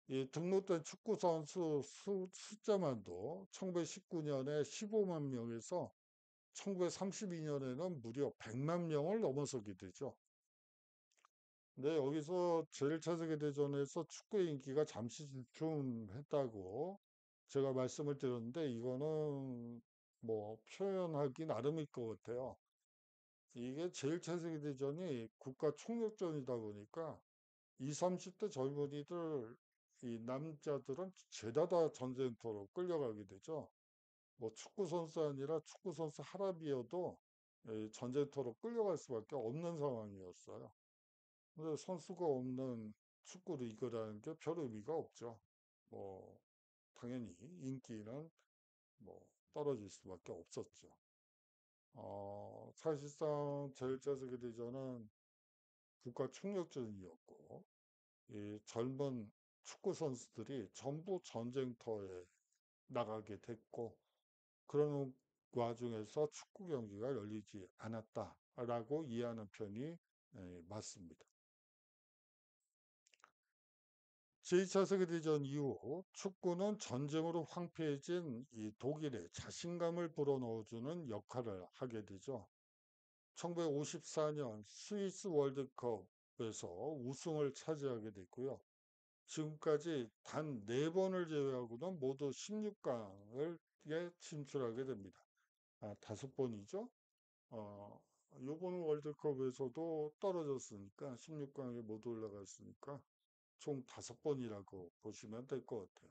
이 등록된 축구 선수 숫자만도 1919년에 15만 명에서 1932년에는 무려 100만 명을 넘어서게 되죠. 네, 여기서 제1차 세계대전에서 축구의 인기가 잠시 주춤했다고 제가 말씀을 드렸는데, 이거는 뭐 표현하기 나름일 것 같아요. 이게 제1차 세계대전이 국가 총력전이다 보니까 20, 30대 젊은이들, 이 남자들은 죄다 다 전쟁터로 끌려가게 되죠. 뭐 축구 선수 아니라 축구 선수 하랍이어도 전쟁터로 끌려갈 수밖에 없는 상황이었어요. 근데 선수가 없는 축구 리그라는 게 별 의미가 없죠. 뭐 당연히 인기는 뭐 떨어질 수밖에 없었죠. 사실상 제1차 세계대전은 국가 총력전이었고, 이 젊은 축구 선수들이 전부 전쟁터에 나가게 됐고, 그런 와중에서 축구 경기가 열리지 않았다라고 이해하는 편이 맞습니다. 제2차 세계대전 이후 축구는 전쟁으로 황폐해진 이 독일에 자신감을 불어넣어주는 역할을 하게 되죠. 1954년 스위스 월드컵에서 우승을 차지하게 됐고요. 지금까지 단 4번을 제외하고는 모두 16강을 진출하게 됩니다. 5번이죠. 요번 월드컵에서도 떨어졌으니까 16강에 못 올라갔으니까 총 5번이라고 보시면 될 것 같아요.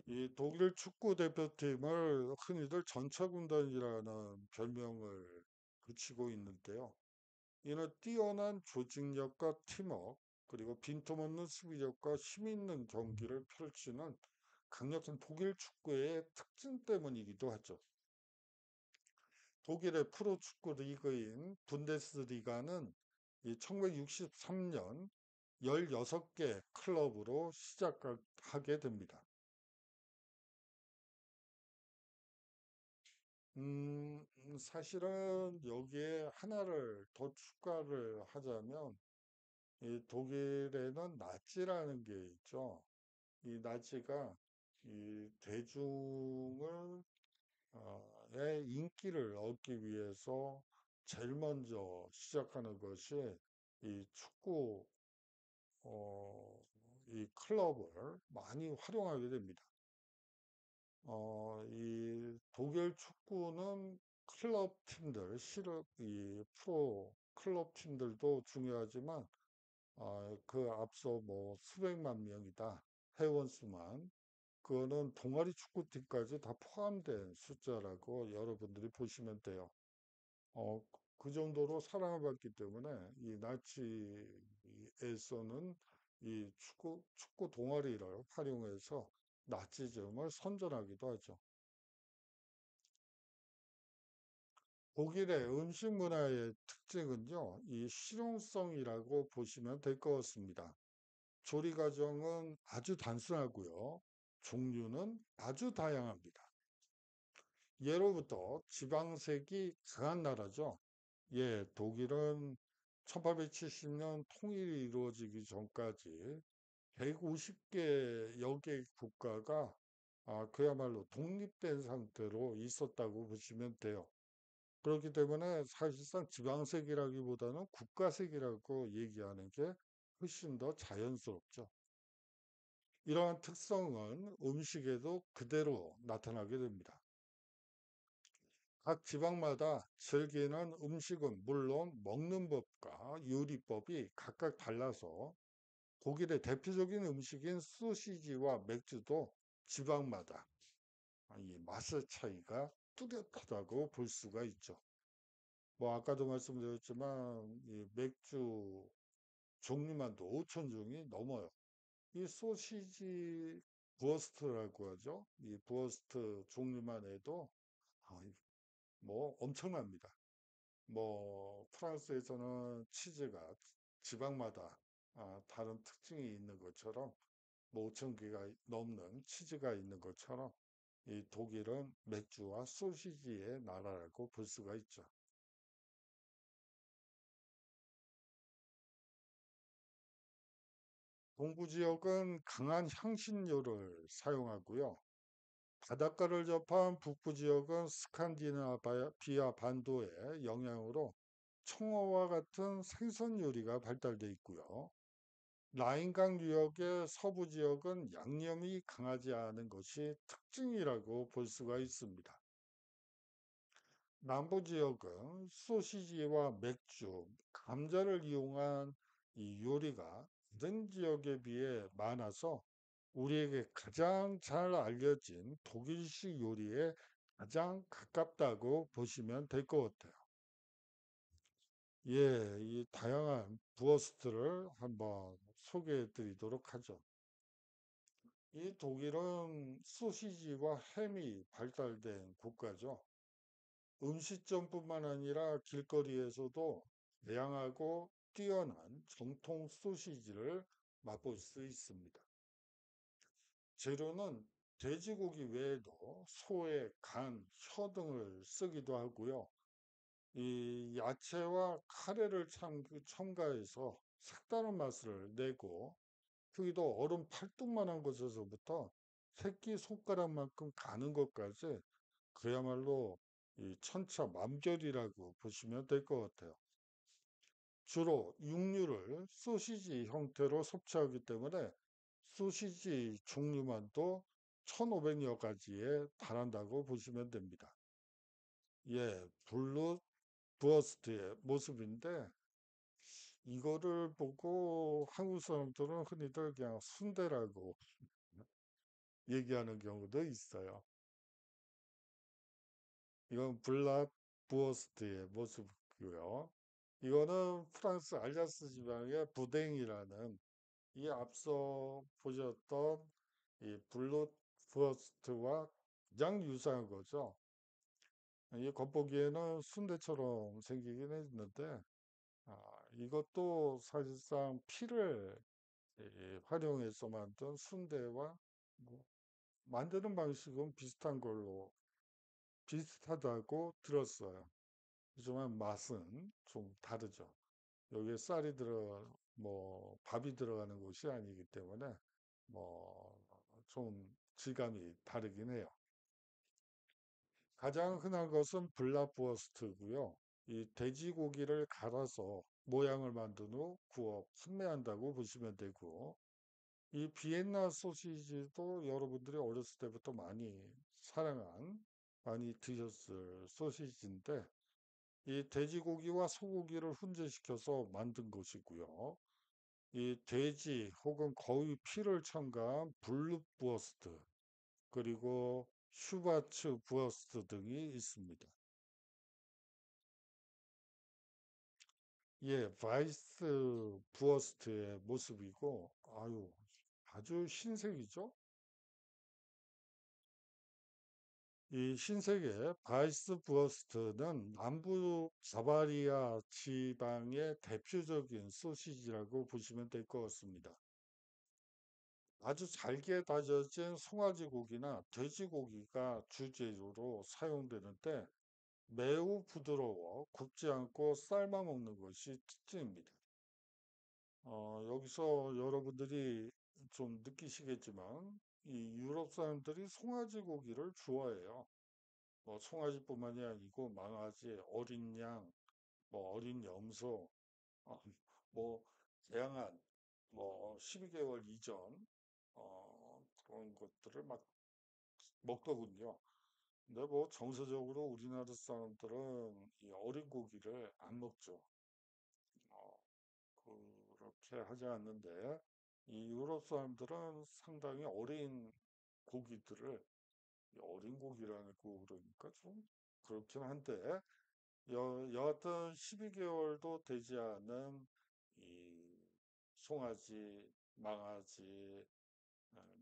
이 독일 축구 대표팀을 흔히들 전차군단이라는 별명을 붙이고 있는데요. 이는 뛰어난 조직력과 팀워크, 그리고 빈틈없는 수비력과 힘 있는 경기를 펼치는 강력한 독일 축구의 특징 때문이기도 하죠. 독일의 프로축구 리그인 분데스리가는 이 1963년 16개 클럽으로 시작하게 됩니다. 사실은 여기에 하나를 더 추가를 하자면, 이 독일에는 나치라는 게 있죠. 이 나치가 이 대중을 의 인기를 얻기 위해서 제일 먼저 시작하는 것이 이 축구 이 클럽을 많이 활용하게 됩니다. 이 독일 축구는 클럽 팀들, 실업, 이 프로 클럽 팀들도 중요하지만, 그 앞서 뭐 수백만 명이다. 회원 수만. 그거는 동아리 축구팀까지 다 포함된 숫자라고 여러분들이 보시면 돼요. 그 정도로 사랑을 받기 때문에 이 나치에서는 이 축구 동아리를 활용해서 나치즘을 선전하기도 하죠. 독일의 음식 문화의 특징은요, 이 실용성이라고 보시면 될 것 같습니다. 조리 과정은 아주 단순하고요, 종류는 아주 다양합니다. 예로부터 지방색이 강한 나라죠. 예, 독일은 1870년 통일이 이루어지기 전까지 150개 여개 국가가 그야말로 독립된 상태로 있었다고 보시면 돼요. 그렇기 때문에 사실상 지방색이라기보다는 국가색이라고 얘기하는 게 훨씬 더 자연스럽죠. 이러한 특성은 음식에도 그대로 나타나게 됩니다. 각 지방마다 즐기는 음식은 물론 먹는 법과 요리법이 각각 달라서 독일의 대표적인 음식인 소시지와 맥주도 지방마다 이 맛의 차이가 뚜렷하다고 볼 수가 있죠. 뭐 아까도 말씀드렸지만 이 맥주 종류만도 5천 종이 넘어요. 이 소시지 부어스트라고 하죠. 이 부어스트 종류만 해도 뭐 엄청납니다. 뭐 프랑스에서는 치즈가 지방마다 다른 특징이 있는 것처럼 뭐 5천 개가 넘는 치즈가 있는 것처럼 이 독일은 맥주와 소시지의 나라라고 볼 수가 있죠. 동부 지역은 강한 향신료를 사용하고요. 바닷가를 접한 북부 지역은 스칸디나비아 반도의 영향으로 청어와 같은 생선 요리가 발달돼 있고요. 라인강 유역의 서부 지역은 양념이 강하지 않은 것이 특징이라고 볼 수가 있습니다. 남부 지역은 소시지와 맥주, 감자를 이용한 이 요리가 다른 지역에 비해 많아서 우리에게 가장 잘 알려진 독일식 요리에 가장 가깝다고 보시면 될 것 같아요. 예, 이 다양한 부어스트를 한번 소개해 드리도록 하죠. 이 독일은 소시지와 햄이 발달된 국가죠. 음식점뿐만 아니라 길거리에서도 다양하고 뛰어난 정통 소시지를 맛볼 수 있습니다. 재료는 돼지고기 외에도 소의 간, 혀 등을 쓰기도 하고요. 이 야채와 카레를 첨가해서 색다른 맛을 내고 크기도 어른 팔뚝만한 것에서부터 새끼 손가락만큼 가는 것까지 그야말로 이 천차만별이라고 보시면 될 것 같아요. 주로 육류를 소시지 형태로 섭취하기 때문에 소시지 종류만도 1,500여 가지에 달한다고 보시면 됩니다. 예, 블루 부어스트의 모습인데 이거를 보고 한국 사람들은 흔히들 그냥 순대라고 얘기하는 경우도 있어요. 이건 블락 부어스트의 모습이고요. 이거는 프랑스 알자스 지방의 부댕이라는 이 앞서 보셨던 이 블루 부어스트와 가장 유사한 거죠. 이 겉보기에는 순대처럼 생기긴 했는데 이것도 사실상 피를 활용해서 만든 순대와 뭐 만드는 방식은 비슷한 걸로 비슷하다고 들었어요. 하지만 맛은 좀 다르죠. 여기에 쌀이 뭐 밥이 들어가는 것이 아니기 때문에 뭐 좀 질감이 다르긴 해요. 가장 흔한 것은 블라부어스트고요. 이 돼지고기를 갈아서 모양을 만든 후 구워 판매한다고 보시면 되고, 이 비엔나 소시지도 여러분들이 어렸을 때부터 많이 드셨을 소시지인데, 이 돼지고기와 소고기를 훈제시켜서 만든 것이고요. 이 돼지 혹은 거위 피를 첨가한 블루부어스트, 그리고 슈바츠 부어스트 등이 있습니다. 예, 바이스 부어스트의 모습이고, 아주 흰색이죠? 이 흰색의 바이스 부어스트는 남부 바바리아 지방의 대표적인 소시지라고 보시면 될 것 같습니다. 아주 잘게 다져진 송아지 고기나 돼지고기가 주재료로 사용되는데 매우 부드러워 굽지 않고 삶아 먹는 것이 특징입니다. 여기서 여러분들이 좀 느끼시겠지만 이 유럽 사람들이 송아지 고기를 좋아해요. 뭐 송아지뿐만이 아니고 망아지, 어린 양, 뭐 어린 염소, 어, 뭐 다양한 뭐 12개월 이전 그런 것들을 막 먹더군요. 근데 뭐 정서적으로 우리나라 사람들은 이 어린 고기를 안 먹죠. 어, 그렇게 하지 않는데 이 유럽 사람들은 상당히 어린 고기들을 어린 고기라고 그러니까 좀 그렇긴 한데 여하튼 12개월도 되지 않은 이 송아지, 망아지,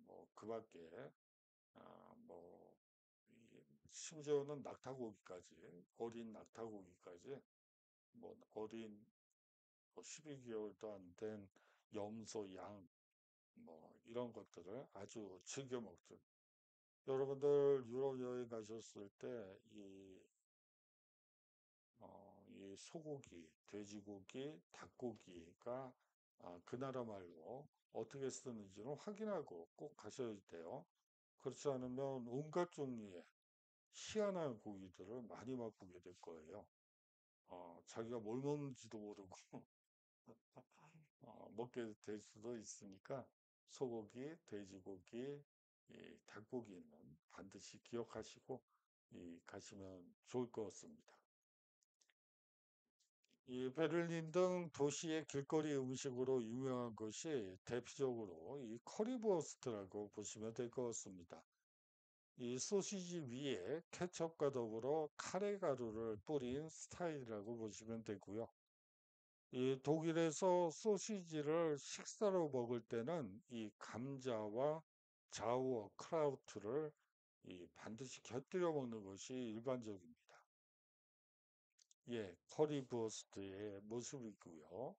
뭐그 밖에 뭐 심지어는 낙타고기까지, 어린 낙타고기까지, 뭐 어린 12개월도 안 된 염소, 양, 뭐 이런 것들을 아주 즐겨 먹죠. 여러분들 유럽 여행 가셨을 때 이 소고기, 돼지고기, 닭고기가 그 나라 말로 어떻게 쓰는지를 확인하고 꼭 가셔야 돼요. 그렇지 않으면 온갖 종류의 희한한 고기들을 많이 맛보게 될 거예요. 자기가 뭘 먹는지도 모르고 먹게 될 수도 있으니까 소고기, 돼지고기, 이 닭고기는 반드시 기억하시고 가시면 좋을 것 같습니다. 이 베를린 등 도시의 길거리 음식으로 유명한 것이 대표적으로 이 커리부어스트라고 보시면 될 것 같습니다. 이 소시지 위에 케첩과 더불어 카레 가루를 뿌린 스타일이라고 보시면 되고요. 이 독일에서 소시지를 식사로 먹을 때는 이 감자와 자우어 크라우트를 반드시 곁들여 먹는 것이 일반적입니다. 예, 커리부어스트의 모습이고요.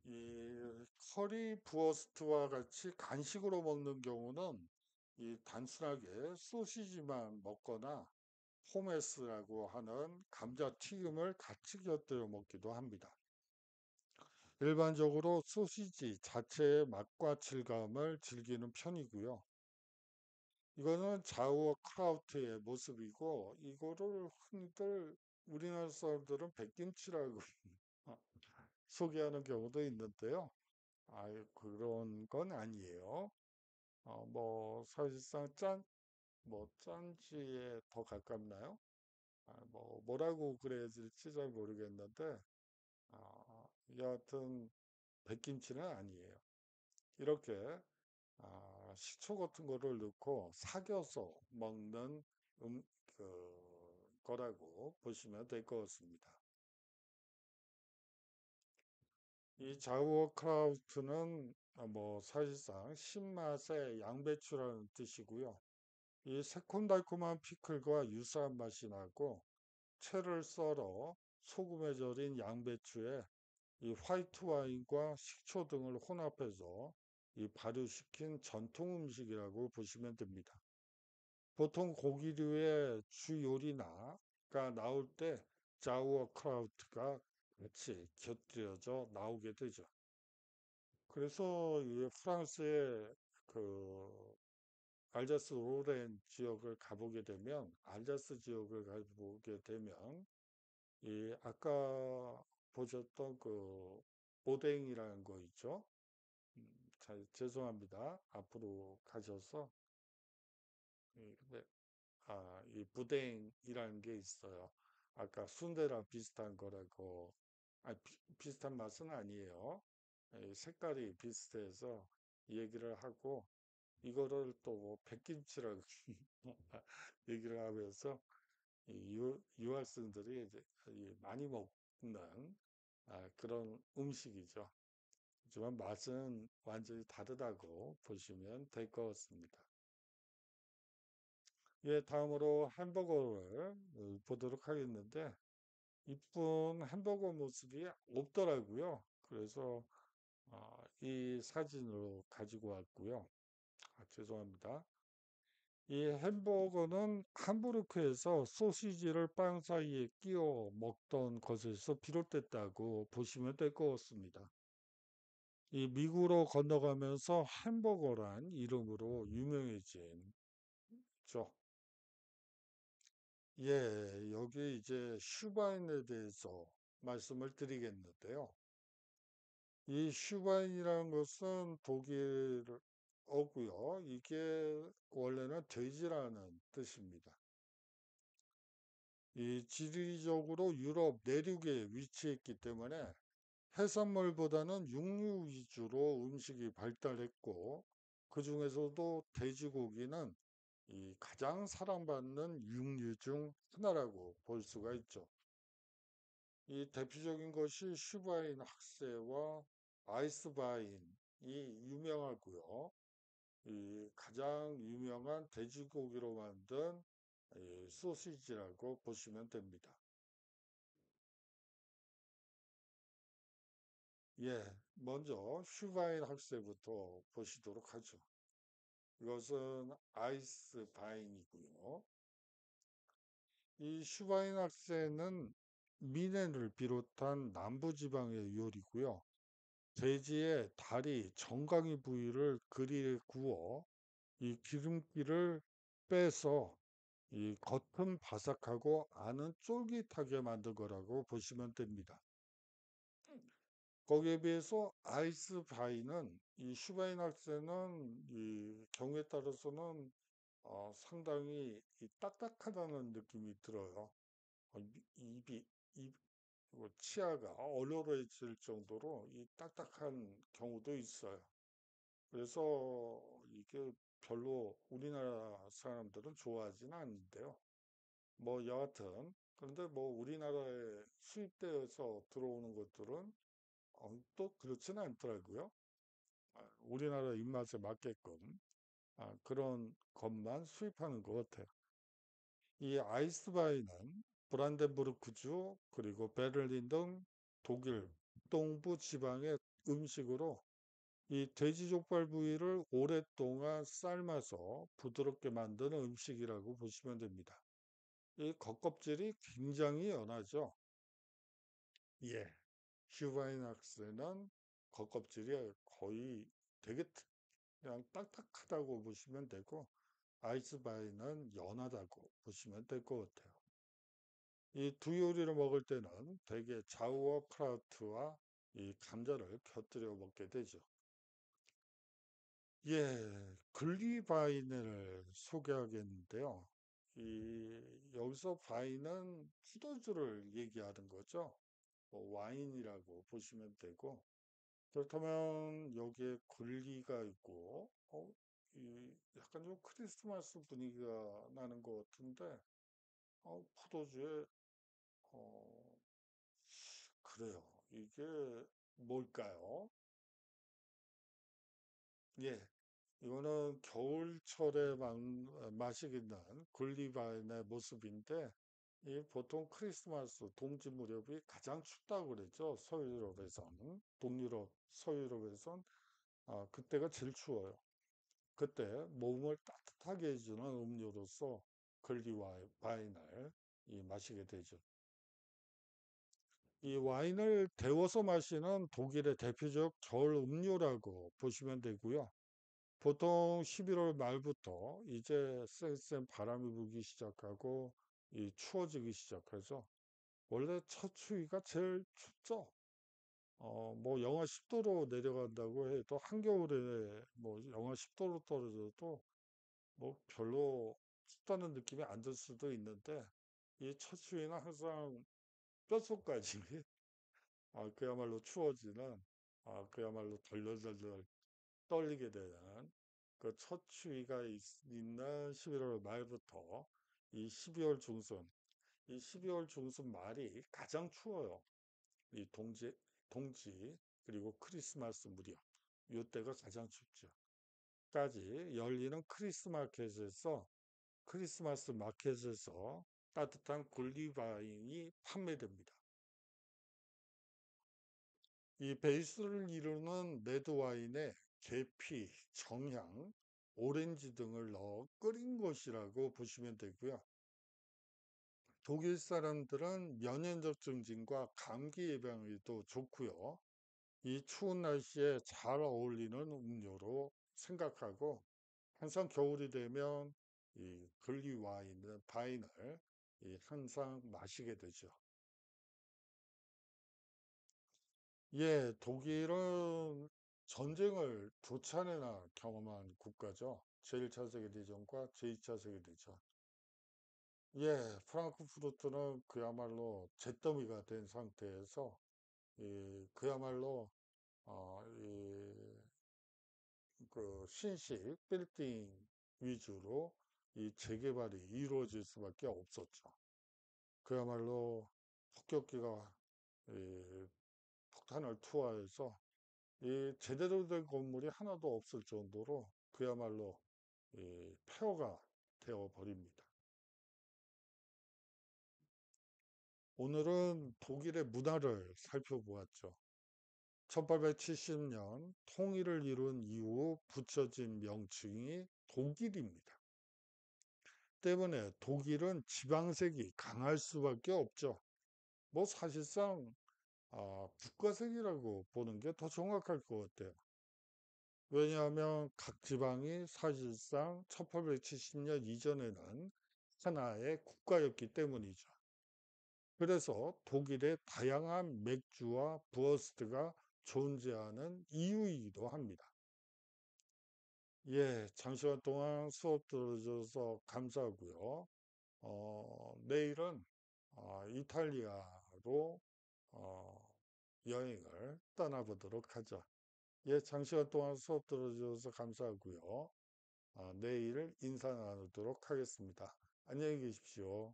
이 커리부어스트와 같이 간식으로 먹는 경우는 이 단순하게 소시지만 먹거나 포메스라고 하는 감자튀김을 같이 곁들여 먹기도 합니다. 일반적으로 소시지 자체의 맛과 질감을 즐기는 편이고요. 이거는 자우어 크라우트의 모습이고 이거를 흔히들 우리나라 사람들은 백김치라고 소개하는 경우도 있는데요. 그런 건 아니에요. 뭐 사실상 뭐 짠지에 더 가깝나요? 뭐라고 그래야 될지 잘 모르겠는데 여하튼 백김치는 아니에요. 이렇게 식초 같은 거를 넣고 사겨서 먹는 음, 거라고 보시면 될 것 같습니다. 이 자우어크라우트는 뭐 사실상 신맛의 양배추라는 뜻이고요. 이 새콤달콤한 피클과 유사한 맛이 나고 채를 썰어 소금에 절인 양배추에 이 화이트 와인과 식초 등을 혼합해서 발효시킨 전통 음식이라고 보시면 됩니다. 보통 고기류의 주 요리나가 나올 때 자우어크라우트가 같이 곁들여져 나오게 되죠. 그래서 이 프랑스의 그 알자스 로렌 지역을 가보게 되면 알자스 지역을 가보게 되면 이 아까 보셨던 그 보댕이라는 거 있죠? 죄송합니다. 앞으로 가셔서 근데 이 부댕이라는 게 있어요. 아까 순대랑 비슷한 거라고 비슷한 맛은 아니에요. 색깔이 비슷해서 얘기를 하고 이거를 또 백김치라고 얘기를 하면서 유학생들이 이제 많이 먹는 그런 음식이죠. 하지만 맛은 완전히 다르다고 보시면 될 것 같습니다. 예, 다음으로 햄버거를 보도록 하겠는데 이쁜 햄버거 모습이 없더라고요. 그래서 이 사진으로 가지고 왔고요. 죄송합니다. 이 햄버거는 함부르크에서 소시지를 빵 사이에 끼워 먹던 것에서 비롯됐다고 보시면 될 것 같습니다. 이 미국으로 건너가면서 햄버거란 이름으로 유명해진 죠. 예, 여기 이제 슈바인에 대해서 말씀을 드리겠는데요. 이 슈바인이라는 것은 독일어고요. 이게 원래는 돼지라는 뜻입니다. 이 지리적으로 유럽 내륙에 위치했기 때문에 해산물보다는 육류 위주로 음식이 발달했고, 그 중에서도 돼지고기는 이 가장 사랑받는 육류 중 하나라고 볼 수가 있죠. 이 대표적인 것이 슈바인 학세와 아이스바인이 유명하고요. 이 가장 유명한 돼지고기로 만든 이 소시지라고 보시면 됩니다. 예, 먼저 슈바인 학세부터 보시도록 하죠. 이것은 아이스 바인이고요. 이 슈바인 학세는 미네를 비롯한 남부지방의 요리고요. 돼지의 다리, 정강이 부위를 그릴에 구워 이 기름기를 빼서 이 겉은 바삭하고 안은 쫄깃하게 만든 거라고 보시면 됩니다. 거기에 비해서 아이스 바이는 이 슈바인 학세는 이 경우에 따라서는 상당히 이 딱딱하다는 느낌이 들어요. 입이 입 치아가 얼얼해질 정도로 이 딱딱한 경우도 있어요. 그래서 이게 별로 우리나라 사람들은 좋아하지는 않는데요. 뭐 여하튼 그런데 뭐 우리나라에 수입되어서 들어오는 것들은 또 그렇지는 않더라고요. 우리나라 입맛에 맞게끔 그런 것만 수입하는 것 같아요. 이 아이스바이는 브란덴부르크주 그리고 베를린 등 독일 동부 지방의 음식으로 이 돼지 족발 부위를 오랫동안 삶아서 부드럽게 만드는 음식이라고 보시면 됩니다. 이 겉껍질이 굉장히 연하죠. 예. 휴바이낙스는 겉껍질이 거의 되게 그냥 딱딱하다고 보시면 되고 아이스바이는 연하다고 보시면 될 것 같아요. 이 두 요리를 먹을 때는 대개 자우어 크라우트와 이 감자를 곁들여 먹게 되죠. 예, 글리바인을 소개하겠는데요. 여기서 바인은 포도주를 얘기하는 거죠. 뭐 와인이라고 보시면 되고, 그렇다면 여기에 글리가 있고, 약간 좀 크리스마스 분위기가 나는 것 같은데, 포도주에, 어, 그래요. 이게 뭘까요? 예, 이거는 겨울철에 마시기는 굴리바인의 모습인데, 이 보통 크리스마스 동지 무렵이 가장 춥다고 그랬죠. 서유럽에서는. 동유럽, 서유럽에선 그때가 제일 추워요. 그때 몸을 따뜻하게 해주는 음료로서 글리와인을 마시게 되죠. 이 와인을 데워서 마시는 독일의 대표적 겨울 음료라고 보시면 되고요. 보통 11월 말부터 이제 쌩쌩 바람이 불기 시작하고 이 추워지기 시작해서 원래 첫 추위가 제일 춥죠. 뭐 영하 10도로 내려간다고 해도 한겨울에 뭐 영하 10도로 떨어져도 뭐 별로 춥다는 느낌이 안 들 수도 있는데 이 첫 추위는 항상 뼛속까지 그야말로 추워지는 그야말로 덜덜덜덜 떨리게 되는 그 첫 추위가 있는 11월 말부터 이 12월 중순, 이 12월 중순 말이 가장 추워요. 이 동지, 그리고 크리스마스 무렵, 이때가 가장 춥죠. 까지 열리는 크리스마스 마켓에서 따뜻한 굴리바인이 판매됩니다. 이 베이스를 이루는 레드와인에 계피, 정향, 오렌지 등을 넣어 끓인 것이라고 보시면 되고요. 독일 사람들은 면역력 증진과 감기 예방에도 좋고요. 이 추운 날씨에 잘 어울리는 음료로 생각하고 항상 겨울이 되면 이 글리 와인을 바인을 항상 마시게 되죠. 예, 독일은 전쟁을 두 차례나 경험한 국가죠. 제1차 세계대전과 제2차 세계대전. 예, 프랑크푸르트는 그야말로 잿더미가 된 상태에서 그야말로 그 신식 빌딩 위주로 이 재개발이 이루어질 수밖에 없었죠. 그야말로 폭격기가 이 폭탄을 투하해서 이 제대로 된 건물이 하나도 없을 정도로 그야말로 폐허가 되어 버립니다. 오늘은 독일의 문화를 살펴보았죠. 1870년 통일을 이룬 이후 붙여진 명칭이 독일입니다. 때문에 독일은 지방색이 강할 수밖에 없죠. 뭐 사실상 국가색이라고 보는 게 더 정확할 것 같아요. 왜냐하면 각 지방이 사실상 1870년 이전에는 하나의 국가였기 때문이죠. 그래서 독일의 다양한 맥주와 부어스트가 존재하는 이유이기도 합니다. 예, 장시간 동안 수업 들어줘서 감사하고요. 내일은 이탈리아로 어, 여행을 떠나보도록 하죠. 예, 장시간 동안 수업 들어주셔서 감사하고요. 내일 인사 나누도록 하겠습니다. 안녕히 계십시오.